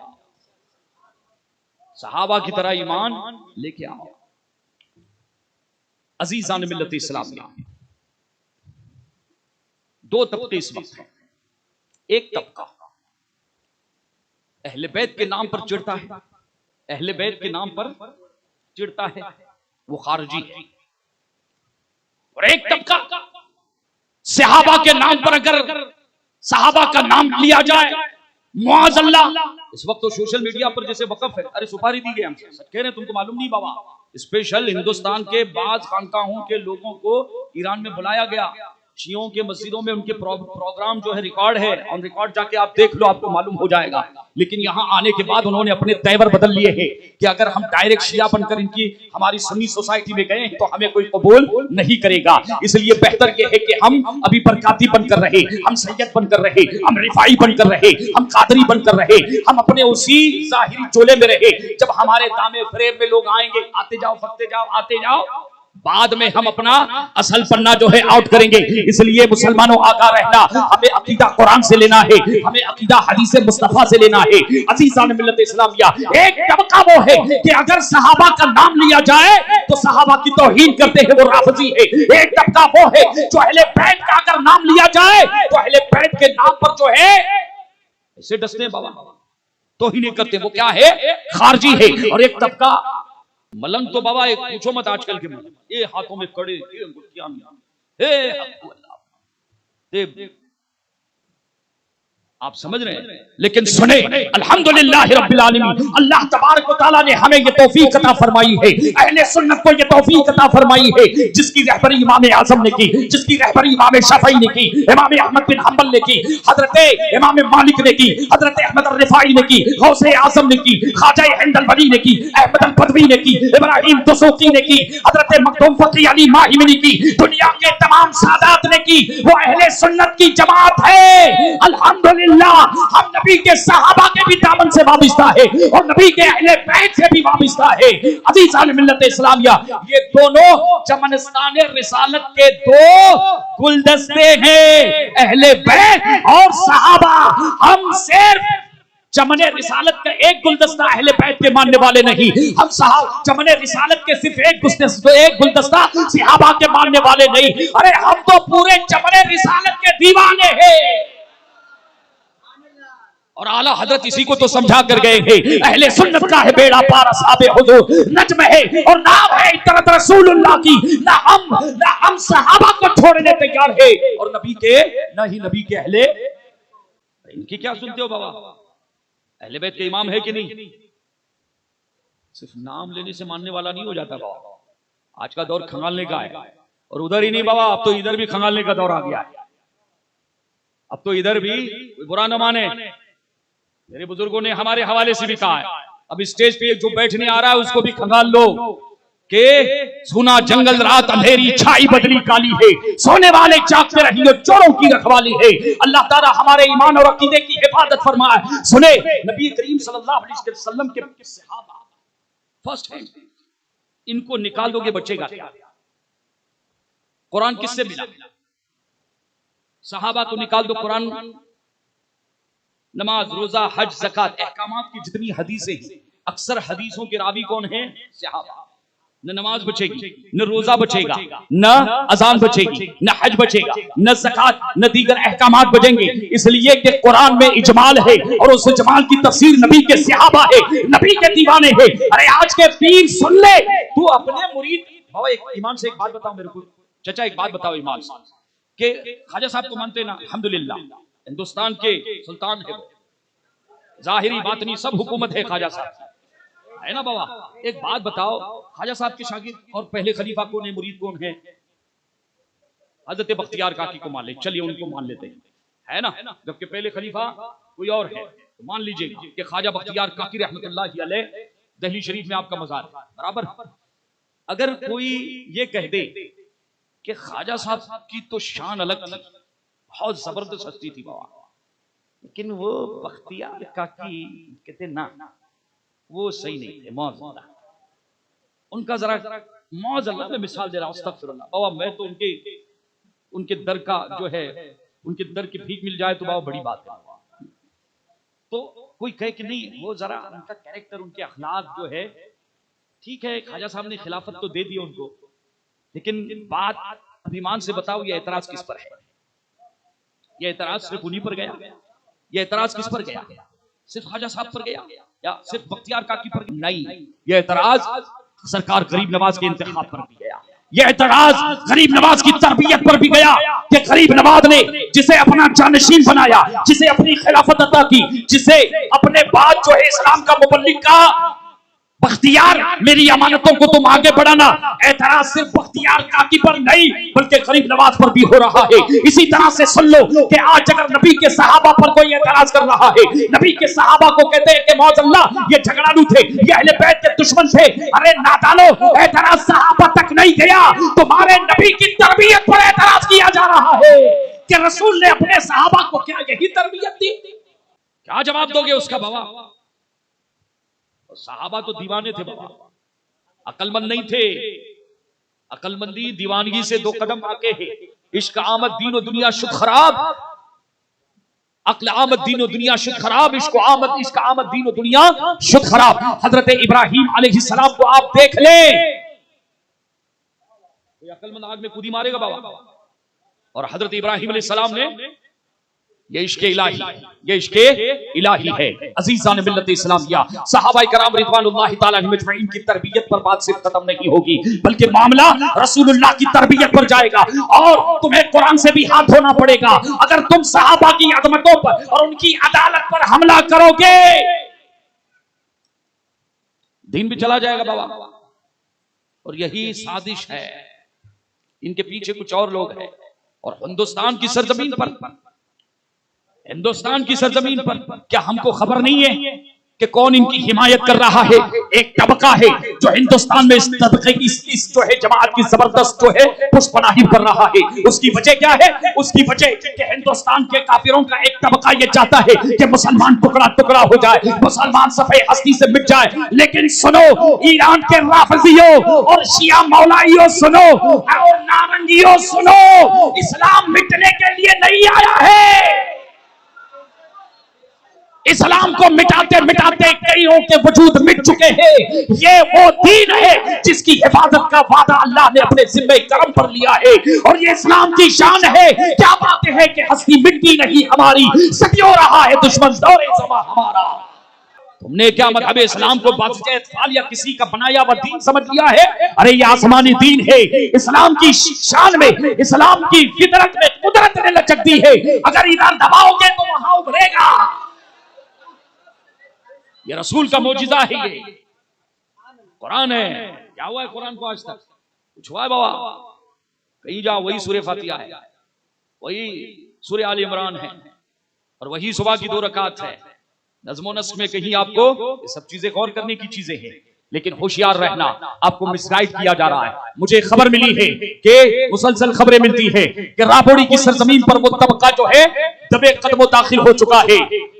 सहाबा की तरह ईमान लेके आओ। अजीजान मिल्लत इस्लामिया, दो तबके इस वक्त हैं। एक तबका अहले बैत के नाम पर चिढ़ता है, अहले बैत के नाम पर चिढ़ता है, वो खारजी है। और एक तबका सहाबा के नाम पर, अगर सहाबा का नाम लिया जाए, मुआज़ल्लाह, इस वक्त तो सोशल मीडिया पर जैसे वक़्फ़ है, अरे सुपारी दी गई हमसे, कह रहे हैं तुमको मालूम नहीं बाबा, स्पेशल हिंदुस्तान के बाज खानकाहों के लोगों को ईरान में बुलाया गया। शियों के मस्जिदों में उनके प्रोग्राम जो है रिकॉर्ड है, ऑन रिकॉर्ड जाके आप देख लो, आपको मालूम हो जाएगा। लेकिन यहाँ आने के बाद उन्होंने अपने तेवर बदल लिए हैं कि अगर हम डायरेक्ट शिया बनकर इनकी हमारी सुन्नी सोसाइटी में गए तो हमें कोई कबूल नहीं करेगा। इसलिए बेहतर यह है कि हम अभी बरकाती बनकर रहे, हम सैयद बनकर रहे, हम रिफाई बनकर रहे, हम कादरी बनकर रहे, हम अपने उसी जाहिरी चोले में रहे। जब हमारे दामे फरेब में लोग आएंगे, आते जाओ फकते जाओ, आते जाओ, बाद में हम अपना असल पन्ना जो है आउट करेंगे। इसलिए मुसलमानों आगाह रहना, हमें अकीदा कुरान से लेना है, हमें अकीदा हदीस मुस्तफा से लेना है। अजीजान मिल्लत इस्लामिया, एक तबका वो है कि अगर सहाबा का नाम लिया जाए तो सहाबा की तौहीन करते हैं, वो राफजी है। एक तबका वो है जो अहले बैत का अगर नाम लिया जाए तो अहले बैत के नाम पर जो है ऐसे डसते हैं बाबा, तौहीन करते हैं। वो क्या है? खारजी है, और एक तबका मलंग तो बाबा एक पूछो मत आजकल के मलंग, ये हाथों में कड़े, ये अंगूठियां, आप समझ रहे हैं। लेकिन सुने, अल्हम्दुलिल्लाह रब्बिल आलमीन, अल्लाह तबारक व तआला ने हमें ये तौफीक अता फरमाई है, अहले सुन्नत को ये तौफीक अता फरमाई है, जिसकी रहबरी इमाम आजम ने की, जिसकी रहबरी इमाम शाफई ने की, इमाम अहमद बिन हंबल ने की, हजरत इमाम मालिक ने की, हजरत अहमद अर-रिफाई ने की, गौसे आजम ने की, ख्वाजा हिंद अल-बरी ने की, अहमद अल-बदवी ने की, इब्राहिम दसूकी ने की, हजरत मखदूम फकी अली माहिमी ने की, दुनिया के तमाम सादात ने की। वो अहले सुन्नत की जमात है। अल्हम्दुलिल्लाह हम नबी के सहाबा के भी दामन से वाबिस्ता है और नबी के अहले बैत से भी वाबिस्ता है। अज़ीज़ान मिल्लत इस्लामिया, ये दोनों चमनस्तान रिसालत के दो गुलदस्ते हैं, अहले बैत और सहाबा। हम सिर्फ चमने रिसालत का एक गुलदस्ता अहले बैत के मानने वाले नहीं, हम चमने रिसालत के सिर्फ एक गुलदस्ता सहाबा के मानने वाले नहीं। अरे हम तो पूरे चमने रिसालत के दीवाने हैं। और आला हजरत इसी को तो समझा कर गए हैं, अहले सुन्नत का है बेड़ा पार असहाबे हुजूर, नज्म है और नाम है इत्तरत रसूलुल्लाह की। ना हम सहाबा को छोड़ने तैयार है और नबी के, ना ही नबी के अहले। इनकी क्या सुनते हो बाबा, अहले बैत के इमाम है कि नहीं? सिर्फ नाम लेने से मानने वाला नहीं हो जाता बाबा। आज का दौर खंगालने का है, और उधर ही नहीं बाबा, अब तो इधर भी खंगालने का दौर आ गया है। अब तो इधर भी बुरा न माने, मेरे बुजुर्गों ने हमारे हवाले से भी कहा है, अब स्टेज पे जो बैठने आ रहा है उसको भी खंगाल लो के सुना जंगल रात अंधेरी छाई बदली काली है, सोने वाले जागते रहिए चोरों की रखवाली है। अल्लाह ताला हमारे ईमान और अकीदे की हिफाजत फरमाए। सुने, नबी करीम सल्लल्लाहु अलैहि वसल्लम के सहाबा फर्स्ट हैंड, इनको निकाल दोगे बचेगा क्या? कुरान किससे मिला? सहाबा को निकाल दो, कुरान, नमाज, रोजा, हज, ज़कात, अहकामात की जितनी हदीसें हैं, अक्सर हदीसों के रावी कौन है? सहाबा। न नमाज बचेगी, न रोजा बचेगा, न अजान बचेगी, न हज बचेगा, न ज़कात, न दीगर अहकामात बचेंगे, इसलिए कि कुरान में इजमाल है और उस इजमाल की तफसीर नबी के सहाबा है, नबी के दीवाने हैं। अरे आज के पीर सुन ले, तू अपने मुरीद बाबा, एक ईमान से एक बात बताओ मेरे को, चचा एक बात बताओ ईमान से, कि ख्वाजा साहब को मानते ना? अल्हम्दुलिल्लाह, हिंदुस्तान के सुल्तान है वो, जाहिरी बातनी सब हुकूमत है ख्वाजा साहब, है ना बाबा? एक बात बताओ, ख्वाजा साहब के शागिर्द और पहले खलीफा कौन है, मुरीद कौन है? हजरत बख्तियार काकी को मान ले, चलिए उनको मान लेते हैं, है ना? जबकि पहले खलीफा कोई और है, तो मान लीजिएगा कि ख्वाजा बख्तियार काकी रहमतुल्लाह अलैह दिल्ली शरीफ में आपका मज़ार बराबर। अगर कोई ये कह दे कि ख्वाजा साहब की तो शान अलग थी, बहुत जबरदस्त हस्ती थी बाबा, लेकिन वो बख्तियार काकी कहते ना, वो सही नहीं थे, मौज़ उनका जरा मौज़ अल्लाह में मिसाल दे रहा हूं, अस्तगफिरुल्लाह बाबा, मैं तो उनके दर का जो है, उनके दर की भीख मिल जाए तो बाबा बड़ी बात है। तो कोई कहे कि नहीं, वो जरा उनका कैरेक्टर, उनके अखलाक जो है ठीक है, ख्वाजा साहब ने खिलाफत तो दे दी उनको, लेकिन बात अभिमान से बताओ, ये एतराज किस पर है? ये एतराज सिर्फ उन्हीं पर गया? ये एतराज किस पर गया? सिर्फ ख्वाजा साहब पर गया या सिर्फ बख्तियार काकी पर? नहीं, ये एतराज सरकार गरीब नवाज के इंतखाब पर भी गया, ये एतराज गरीब नवाज की तरबियत पर भी गया कि गरीब नवाज ने जिसे अपना जानशीन बनाया, जिसे अपनी खिलाफत अता की, जिसे अपने बाद जो है इस्लाम का मुबल्लिग का, बख्तियार मेरी अमानतों को तुम आगे बढ़ाना। एतराज सिर्फ बख्तियार काकी पर नहीं बल्कि गरीब नवाज पर भी हो रहा है। इसी तरह से सुन लो कि आज अगर नबी के सहाबा पर कोई एतराज कर रहा है, नबी के सहाबा को कहते हैं कि मौजल्लाह ये झगड़ालू थे, ये अहले बैत के दुश्मन थे, अरे नादानो, एतराज सहाबा तक नहीं गया, तुम्हारे नबी की तरबियत पर एतराज किया जा रहा है कि रसूल ने अपने सहाबा को क्या यही तरबियत दी? क्या जवाब दोगे उसका बाबा? सहाबा तो दीवाने थे बाबा, अकलमंद नहीं थे। अकलमंदी दीवानगी से दो कदम आके है। इश्क आमद दीन और दुनिया शुद्ध खराब, अक्ल आमद दीन और दुनिया शुद्ध खराब, इश्क आमद दीन और दुनिया शुद्ध खराब। हजरत इब्राहिम अलैहिस्सलाम को आप देख ले, कोई अकलमंद आग में कूदी मारेगा बाबा? और हजरत इब्राहिम अलैहिस्सलाम ने ये इश्क इलाही, ये इश्क इलाही है। अजीज़ान मिल्लत इस्लामिया, सहाबाए कराम रिज़वानुल्लाहि ताला अलैहिम अजमईन की तरबियत पर बात सिर्फ खत्म नहीं होगी, बल्कि मामला रसूलुल्लाह की तरबियत पर जाएगा। और तुम्हें कुरान से भी हाथ धोना पड़ेगा अगर तुम सहाबा की अज़मतों पर और उनकी अदालत पर हमला करोगे, दीन भी चला जाएगा बाबा। और यही साजिश है, इनके पीछे कुछ और लोग हैं। और हिंदुस्तान की सरजमीन पर, हिंदुस्तान की सरजमीन पर क्या हमको खबर नहीं है कि कौन इनकी हिमायत कर रहा है? एक तबका है जो हिंदुस्तान में इस तबके की इस जो है जमात की जबरदस्त जो है पुष्पनाही कर रहा है। उसकी वजह क्या है? उसकी वजह कि हिंदुस्तान के काफिरों का एक तबका ये चाहता है कि मुसलमान टुकड़ा टुकड़ा हो जाए, मुसलमान सफेद हस्ती से मिट जाए। लेकिन सुनो ईरान के राफिजियों और शिया मौलाइयों सुनो और नारंगियों सुनो, इस्लाम मिटने के लिए नहीं आया है। इस्लाम को मिटाते मिटाते कईयों के वजूद मिट चुके हैं। ये वो दीन है जिसकी हिफाजत का वादा अल्लाह ने अपने जिम्मे करम पर लिया है। और ये इस्लाम की शान है। क्या बात है कि हस्ती मिटती नहीं हमारी, सदियों रहा है दुश्मन दौरे ज़मा हमारा। तुमने क्या मज़हब इस्लाम को बादशाह या किसी का बनाया हुआ दीन समझ लिया है? अरे ये आसमानी दीन है। इस्लाम की शान में, इस्लाम की फितरत में कुदरत ने लचक दी है। अगर इधर दबाओगे तो वहां उभरेगा। ये रसूल का मौजिज़ा है, ये कुरान है। क्या हुआ है कुरान को आज तक? कुछ हुआ है बाबा? कहीं जाओ वही सूरह फातिहा है, वही सूरह आल इमरान है, और वही सुबह की 2 रकात है। नज़्मो नस्क में कहीं आपको ये सब चीजें गौर करने की चीजें हैं, लेकिन होशियार रहना, आपको मिसगाइड किया जा रहा है। मुझे खबर मिली है कि मुसलसल खबरें मिलती है कि राबोड़ी की सरजमीन पर वो तबका जो है दबे कदमों दाखिल हो चुका है।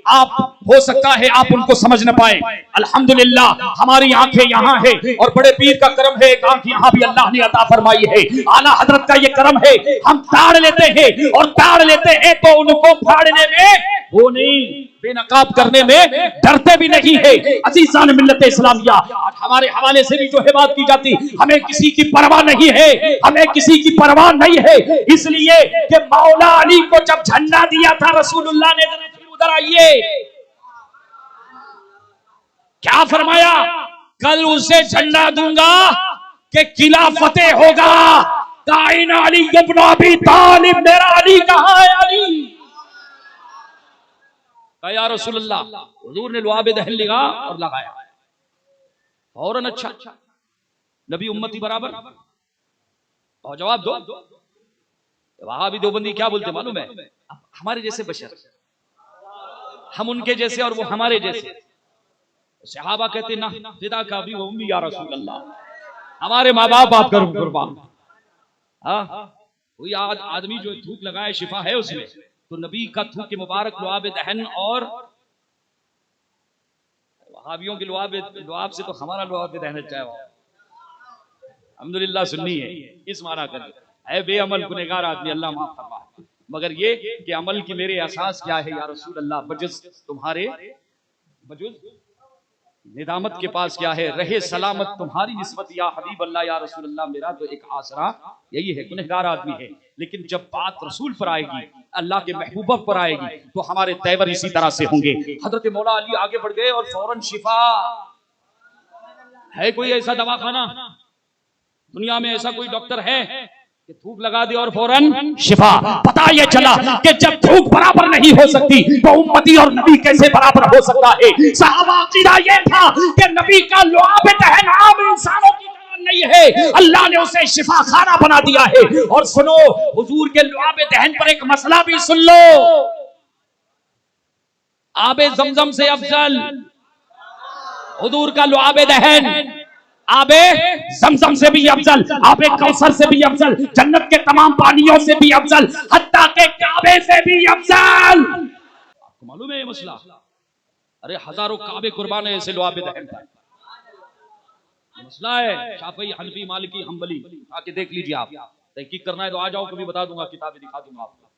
आप हो सकता है आप उनको समझ न पाए। अल्हम्दुलिल्लाह हमारी आंखें यहाँ है और बड़े पीर का करम है, एक आंख यहाँ भी अल्लाह ने अता फरमाई है। आला हजरत का ये करम है। हम ताड़ लेते हैं और ताड़ लेते हैं तो उनको फाड़ने में वो नहीं, बेनकाब करने में डरते भी नहीं है। अजीज़ान मिल्लत इस्लामिया, हमारे हवाले से भी जो है बात की जाती, हमें किसी की परवाह नहीं है, हमें किसी की परवाह नहीं है। इसलिए कि मौला अली को जब झंडा दिया था रसूलुल्लाह ने, उधर आइए, क्या फरमाया? कल उसे झंडा दूंगा कि किला फतेह होगा। काइन अली इब्न अबी तालिब, मेरा अली कहां है? अली या रसूलल्लाह, हुजूर ने लुआब दहन लिया और लगाया फौरन। अच्छा नबी उम्मती बराबर, और जवाब दो। वहां भी देवबंदी क्या बोलते मालूम है? हमारे जैसे बशर, हम उनके जैसे और वो हमारे जैसे। सहाबा कहते ना फिदा का भी वो उम्मी या रसूल अल्लाह, हमारे माँ बाप आप करो कुर्बान। कोई आदमी जो थूक लगाए शिफा है उसमें, तो नबी का थूक के मुबारक लुआब दहन, और वहाबियों के लुआब से तो हमारा लुआब दहन अच्छा है। अल्हम्दुलिल्लाह सुन्नी है, इस माना कर है बेअमल गुनहगार आदमी, अल्लाह माफ फरमाए। मगर ये कि अमल की मेरे एहसास क्या है या रसूल अल्लाह, बजुज़ तुम्हारे, बजुज़ निदामत के पास क्या है? रहे सलामत तुम्हारी निस्बत या हबीब अल्लाह या रसूल अल्लाह। मेरा तो एक आसरा यही है, गुनहगार आदमी है, लेकिन जब बात रसूल पर आएगी, अल्लाह के महबूबा पर आएगी, तो हमारे तेवर इसी तरह से होंगे। हजरत मौला अली आगे बढ़ गए और फौरन शिफा। है कोई ऐसा दवाखाना दुनिया में, ऐसा कोई डॉक्टर है कि थूक लगा दे और फौरन शिफा? पता ये चला कि जब थूक बराबर नहीं हो सकती तो उम्मती और नबी कैसे बराबर हो सकता है? सहाबा अकीदा ये था कि नबी का लुआब दहन आम इंसानों की तरह नहीं है, अल्लाह ने उसे शिफा खाना बना दिया है। और सुनो, हुजूर के लुआब दहन पर एक मसला भी सुन लो। आबे जमजम से अफजल हुजूर का लुआब दहन, आबे जमजम से भी अफजल, आबे कौसर से भी अफजल, जन्नत के तमाम पानियों से भी अफजल, हत्ता के काबे से भी अफजल। आपको मालूम है ये मसला? अरे हजारों काबे कुर्बान है ऐसे लुआब दहन का मसला है। शाफी, हनफी, मालिकी, हम्बली, आके देख लीजिए आप। तहकीक करना है तो आ जाओ, कभी बता दूंगा, किताबें दिखा दूंगा आपको।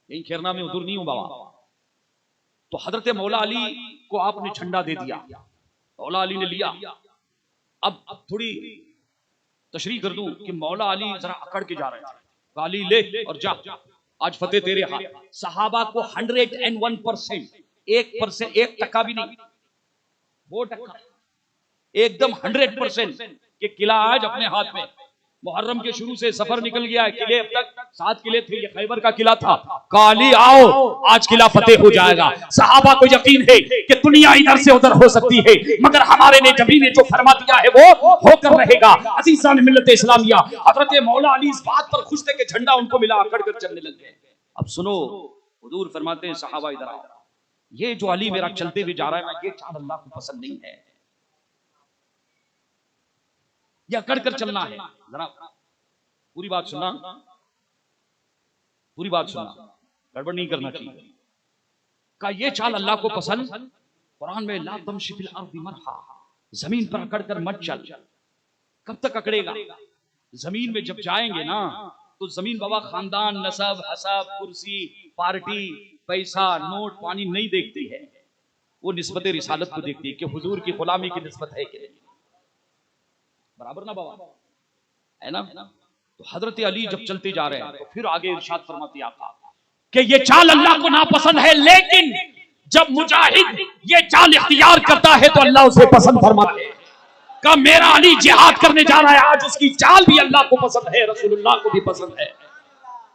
यही खेरना में उधर नहीं हूं बाबा। तो हजरत मौला अली को आपने झंडा दे दिया, मौला अली ने लिया। अब थोड़ी तशरीह कर दूं कि मौला अली जरा अकड़ के जा रहे थे, अली ले और जा, आज फतेह तेरे हाथ। सहाबा को 101%, 1%, 1% भी नहीं, वो टक्का एकदम 100% कि किला आज अपने हाथ में। मुहर्रम के शुरू से सफर निकल गया है, किले अब तक 7 किले थे, ये खैबर का किला था। काली आओ, आज किला फतेह हो जाएगा। सहाबा को यकीन है कि दुनिया इधर से उधर हो सकती है, मगर हमारे ने नबी ने जो फरमा दिया है वो होकर रहेगा। अज़ीज़ान मिल्लत इस्लामिया, हजरत मौला अली इस बात पर खुश थे कि झंडा उनको मिला, अकड़ कर चलने लग गए। अब सुनो, हुजूर फरमाते हैं सहाबा इधर आओ, ये जो अली मेरा चलते हुए जा रहा है ना, ये चाल अल्लाह को पसंद नहीं है, या अकड़ कर चलना है। जरा पूरी बात सुनना, पूरी बात सुनना, गड़बड़ नहीं करना चाहिए। का ये चाल अल्लाह को पसंद, कुरान में ला तमशी फिल अर्दि मरहा, जमीन पर अकड़ कर मत चल। कब तक अकड़ेगा? जमीन में जब जाएंगे ना, तो जमीन बाबा खानदान, नसब, हसब, कुर्सी, पार्टी, पैसा, नोट, पानी नहीं देखती है, वो निस्बत रिसालत को देखती है कि हुजूर की गुलामी की निस्बत है कि नहीं। बराबर ना बाबा, है ना? तो हजरत अली जब चलते जा रहे हैं तो फिर आगे इरशाद फरमाती आका कि ये चाल अल्लाह को नापसंद है, लेकिन जब मुजाहिद ये चाल इख्तियार करता है तो अल्लाह उसे पसंद फरमाता है। का मेरा अली जिहाद करने जा रहा है, आज उसकी चाल भी अल्लाह को पसंद है, रसूलुल्लाह को भी पसंद है।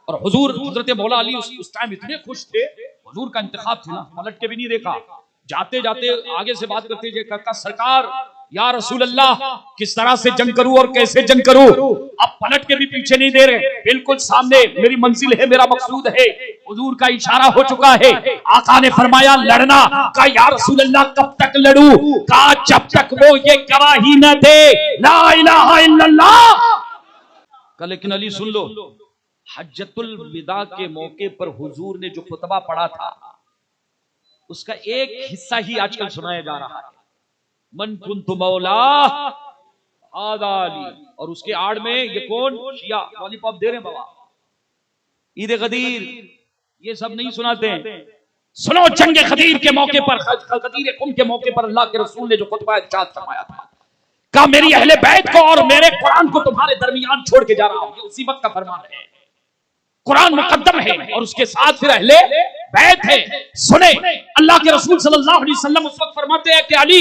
और हुजूर हजरत मौला अली उस टाइम इतने खुश थे, हुजूर का इंतखाब था ना, पलट के भी नहीं देखा। जाते जाते आगे से बात करते थे, काका सरकार या रसूल अल्लाह किस तरह से जंग करूं और कैसे जंग करूं। अब पलट के भी पीछे नहीं दे रहे, बिल्कुल सामने मेरी मंजिल है, मेरा मकसूद है। हुजूर का इशारा हो चुका है, आका ने फरमाया लड़ना। का या रसूल अल्लाह कब तक लड़ूं? का जब तक वो ये गवाही न दे ला इलाहा इल्लल्लाह। का लेकिन अली सुन लो, हज्जतुल विदा के मौके पर हुजूर ने जो खुतबा पढ़ा था, उसका एक हिस्सा ही आजकल सुनाया जा रहा है। मन कुन्तु मौला हादा अली, और उसके आड़ में ये कौन? शिया लॉलीपॉप दे रहे हैं बाबा, ईद गदीर, ये सब नहीं सुनाते हैं। सुनो, जंग खदीर के मौके पर, खदीर कुम के मौके पर अल्लाह के रसूल ने जो खुतबा इरशाद फरमाया था, का मेरी अहले बैत को और मेरे कुरान को तुम्हारे दरमियान छोड़ के जा रहा हूं, ये उसी वक्त का फरमान है। कुरान मुकद्दम है और उसके साथ फिर अहले बैत है। सुने, अल्लाह के रसूल सल्लल्लाहु अलैहि वसल्लम उस वक्त फरमाते हैं कि अली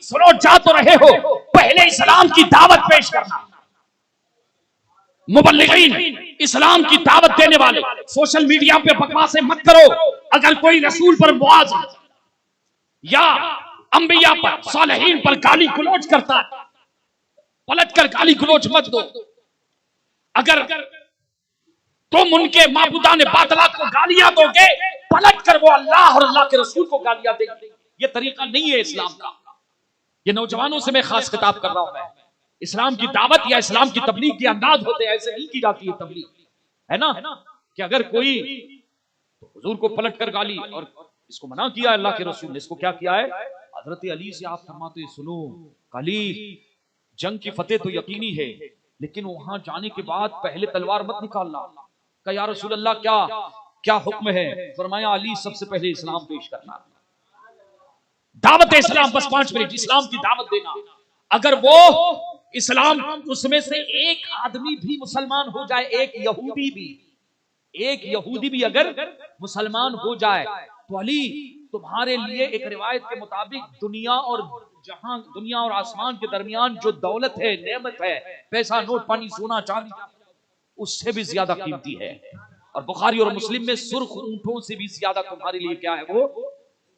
सुनो, जा तो रहे हो, पहले इस्लाम की दावत पेश करना। मुबल्लिगीन, इस्लाम की दावत देने वाले, सोशल मीडिया पे बकवासें मत करो। अगर कोई रसूल पर मुआज या अंबिया पर, सालिहीन पर गाली गलौज करता है, पलट कर गाली गलौज मत दो। अगर तुम उनके माबूदाने बातला को गालियां दोगे, पलट कर वो अल्लाह और अल्लाह के रसूल को गालियां देंगे। ये तरीका नहीं है इस्लाम का। ये नौजवानों से मैं खास खिताब कर रहा हूं। मैं इस्लाम की दावत या इस्लाम की तबलीग के अंदाज होते हैं, ऐसे नहीं की जाती है तबलीग, है ना? कि अगर कोई तो हुजूर को पलट कर गाली, और इसको मना किया अल्लाह के रसूल ने। इसको क्या किया है? हजरत अली से आप फरमाते सुनो, अली जंग की फतेह तो यकीनी है, लेकिन वहां जाने के बाद पहले तलवार मत निकालना। का या रसूल अल्लाह क्या क्या हुक्म है? फरमाया अली सबसे पहले इस्लाम पेश करना, दावत इस्लाम, बस 5 मिनट इस्लाम की दावत देना। अगर वो इस्लाम, उसमें से एक आदमी भी मुसलमान हो जाए, एक यहूदी भी अगर मुसलमान हो जाए, तो अली तुम्हारे लिए एक रिवायत के मुताबिक दुनिया और आसमान के दरमियान जो दौलत है, नेमत है, पैसा, नोट, पानी, सोना, चांदी, उससे भी ज्यादा कीमती है। और बुखारी और मुस्लिम में सुर्ख ऊंटों से भी ज्यादा तुम्हारे लिए क्या है? वो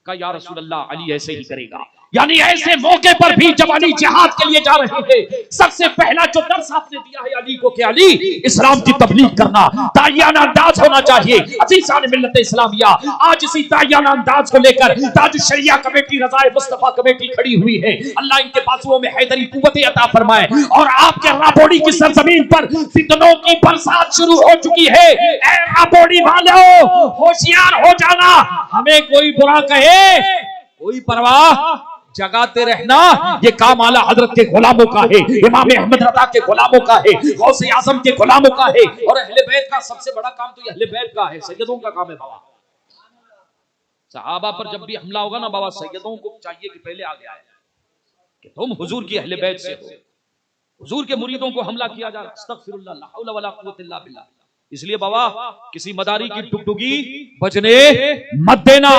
का या रसूल अल्लाह अली ऐसे ही करेगा। यानी ऐसे मौके पर भी जब अली जिहाद के लिए जा रहे थे, सबसे पहला जो दर्स आपने दिया है अली को कि अली इस्लाम की तबलीग करना, ताइयाना अंदाज होना चाहिए। अज़ीज़ान मिल्लत इस्लामिया, आज इसी ताइयाना अंदाज को लेकर ताज शरिया कमेटी, रज़ाए मुस्तफा कमेटी खड़ी हुई है। अल्लाह इनके बाजुओं में हैदरी कुव्वत अता फरमाए, और आपके राबोड़ी की सरजमीन पर फितनों की बरसात शुरू हो चुकी है। ऐ राबोड़ी वालों, होशियार हो जाना, हमें कोई बुरा कहे कोई परवाह, जगाते रहना। ये काम आला हजरत के गुलामों का है, इमाम अहमद रज़ा के गुलामों का है, गौसे आज़म के गुलामों का है, और अहले बैत का सबसे बड़ा काम तो ये अहले बैत का है, सैयदों का काम है बाबा। सहाबा पर जब भी हमला होगा ना बाबा, सैयदों को चाहिए कि पहले आगे आए कि तुम हुजूर की अहले बैत से हो। हुजूर के मुरीदों को हमला किया जा रहा है, अस्तगफिरुल्लाह, ला हौला वला कुव्वता इल्ला बिल्लाह। इसलिए बाबा किसी मदारी की टुकटुकी बजने मत देना।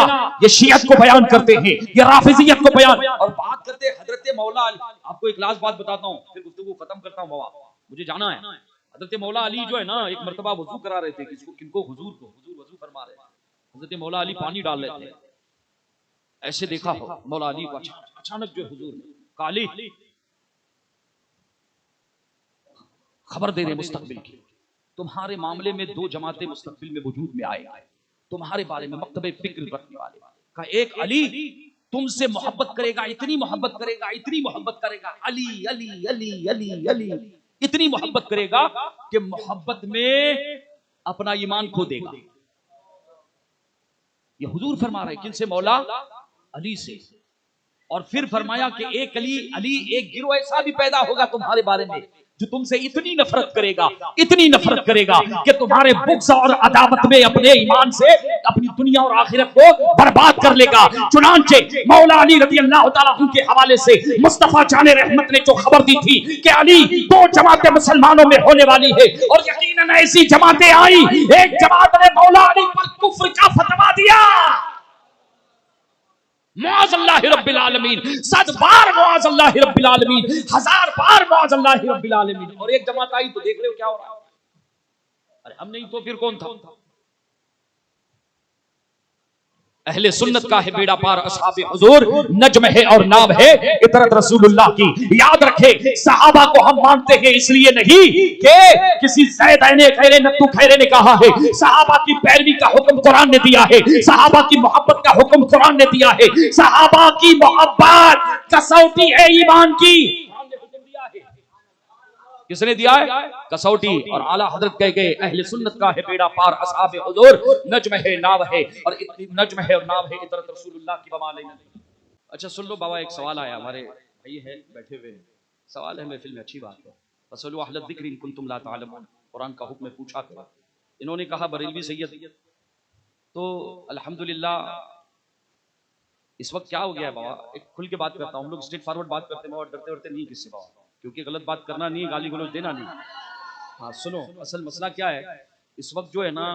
ये शियत को बयान करते हैं, ये राफिजियत को बयान, और बात करते हैं हजरत मौला अली। आपको एक लास्ट बात बताता हूँ, फिर गुफ्तगू खत्म करता हूँ बाबा, मुझे जाना है। हजरत मौला अली जो है ना, एक मर्तबा वजू करा रहे थे, किनको? हुजूर को। हुजूर वजू फरमा रहे थे, हजरत मौला अली पानी डाल रहे थे। ऐसे देखा हो मौला अली को अचानक जो हुजूर ने काली खबर दे रहे मुस्तकबिल की, तुम्हारे मामले में दो जमातें मुस्तकबिल में वजूद में आए, तुम्हारे बारे में मकतबे फिक्र रखने वाले का एक अली तुमसे मोहब्बत करेगा, इतनी मोहब्बत करेगा, इतनी मोहब्बत करेगा, अली अली अली अली अली इतनी मोहब्बत करेगा कि मोहब्बत में अपना ईमान खो देगा। ये हुजूर फरमा रहे किनसे? मौला अली से। और फिर फरमाया कि एक अली एक गिरोह ऐसा भी पैदा होगा तुम्हारे बारे में जो तुमसे इतनी नफरत करेगा, इतनी नफरत करेगा कि तुम्हारे बुग़्ज़ और अदावत में अपने ईमान से अपनी दुनिया और आखिरत को बर्बाद कर लेगा। चुनांचे मौला अली रज़ी अल्लाह तआला अन्हु के हवाले से मुस्तफा जाने रहमत ने जो खबर दी थी कि अली दो जमातें मुसलमानों में होने वाली है, और यकीनन ऐसी जमातें आई। एक जमात ने मौला अली पर कुफ्र का फतवा दिया, मुआज़ल्लाह रब्बिल आलमीन, 7 बार मुआज़ल्लाह रब्बिल आलमीन, 1000 बार मुआज़ल्लाह रब्बिल आलमीन। और एक जमात आई तो देख रहे हो क्या हो रहा है। अरे हम नहीं तो फिर कौन था? अहले सुन्नत का है बेड़ा पार, अस्हाबे हुजूर नज्म है और नाम है इतरत रसूलुल्लाह की। याद रखे, सहाबा को हम मानते हैं इसलिए नहीं कि किसी ज़ैद खैरे नत्तू खैरे ने कहा है। सहाबा की पैरवी का हुक्म कुरान ने दिया है, सहाबा की मोहब्बत का हुक्म कुरान ने दिया है। सहाबा की मोहब्बत कसौटी है ईमान की, किसने दिया है? कसौटी। और आला हजरत कह गए अहले सुन्नत का है बेड़ा पार, अस्हाबे हुजूर नज्म है नाव है, और नज्म है और नाव है इतरत रसूलुल्लाह की बमाले। अच्छा सुन लो बाबा, एक सवाल आया, हमारे भाई है बैठे हुए, सवाल है महफिल में, अच्छी बात है। फसलु अहल ज़िक्र इन कुंतुम ला तालमून, कुरान का हुक्म पूछा करो। इन्होंने कहा बरेलवी सैयद, तो अल्हम्दुलिल्लाह इस वक्त क्या हो गया है बाबा, एक खुल के बात करता हूँ। हम लोग स्ट्रेट फॉरवर्ड बात करते हैं बाबा, डरते नहीं किससे बाबा, क्योंकि गलत बात करना नहीं, गाली गलौज देना नहीं। हाँ सुनो, असल मसला क्या है, इस वक्त जो है ना,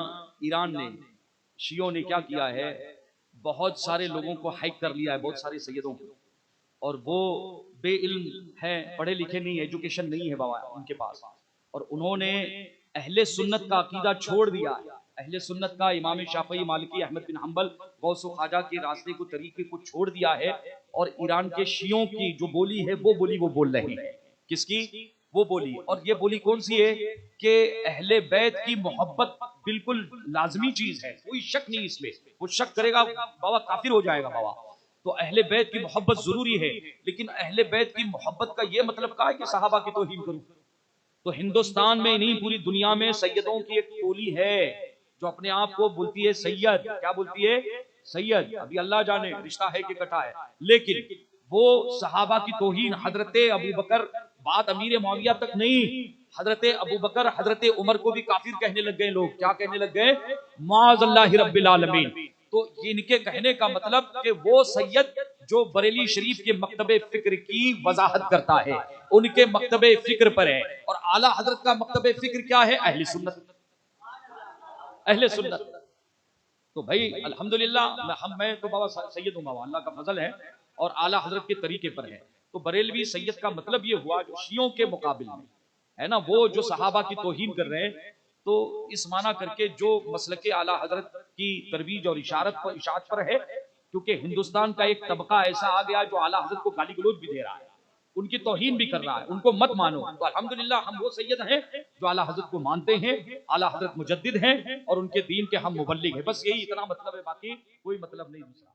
ईरान ने, शियों ने क्या किया है, बहुत सारे लोगों को हाइक कर लिया है, बहुत सारे सैयदों को, और वो बेइल्म है, पढ़े लिखे नहीं, एजुकेशन नहीं है बाबा उनके पास, और उन्होंने अहले सुन्नत का अकीदा छोड़ दिया है। अहले सुन्नत का इमाम शाफई, मालिकी, अहमद बिन हम्बल, गौस व ख्वाजा के रास्ते को, तरीके को छोड़ दिया है, और ईरान के शियों की जो बोली है वो बोली वो बोल रहे हैं। किसकी? वो बोली। और ये बोली कौन सी है कि अहले बैत की मोहब्बत बिल्कुल लाजमी चीज है, कोई शक नहीं इसमें। वो शक करेगा बाबा काफिर हो जाएगा बाबा। तो अहले बैत की मोहब्बत जरूरी है, लेकिन अहले बैत की मोहब्बत का ये मतलब क्या है कि सहाबा की तौहीन करूं? तो हिंदुस्तान में नहीं, पूरी दुनिया में सैयदों की एक टोली है जो अपने आप को बोलती है सैयद। क्या बोलती है? सैयद। अभी अल्लाह जाने रिश्ता है कि कटा है, लेकिन वो सहाबा की तौहीन, हजरत अबू बकर, बात अमीर मुआविया तक नहीं, हजरत अबू बकर, हजरत उमर को भी काफिर कहने लग गए लोग। क्या कहने लग गए? मुआज़ल्लाह रब्बिल आलमीन। तो इनके कहने का मतलब कि वो सैयद जो बरेली शरीफ के मकतबे फिक्र की वजाहत करता है, उनके मकतबे फिक्र पर है। और आला हजरत का मकतबे फिक्र क्या है? अहले सुन्नत, अहले सुन्नत। तो भाई अल्हम्दुलिल्लाह मैं तो बाबा सैयद हूँ बाबा, अल्लाह का फजल है, और आला हजरत के तरीके पर है। तो बरेलवी सैयद का मतलब ये हुआ जो शियों के मुकाबिल में है ना, वो जो सहाबा की तौहीन कर रहे हैं। तो इस माना करके जो मसलके आला हजरत की तरवीज और इशाअत पर है, क्योंकि हिंदुस्तान का एक तबका ऐसा आ गया जो आला हजरत को गाली गलौज भी दे रहा है, उनकी तौहीन भी कर रहा है, उनको मत मानो। तो अल्हम्दुलिल्लाह हम वो सैयद हैं जो आला हजरत को मानते हैं, आला हजरत मुजद्दिद हैं, और उनके दीन के हम मुबल्लिग हैं। बस यही इतना मतलब है, बाकी कोई मतलब नहीं दूसरा।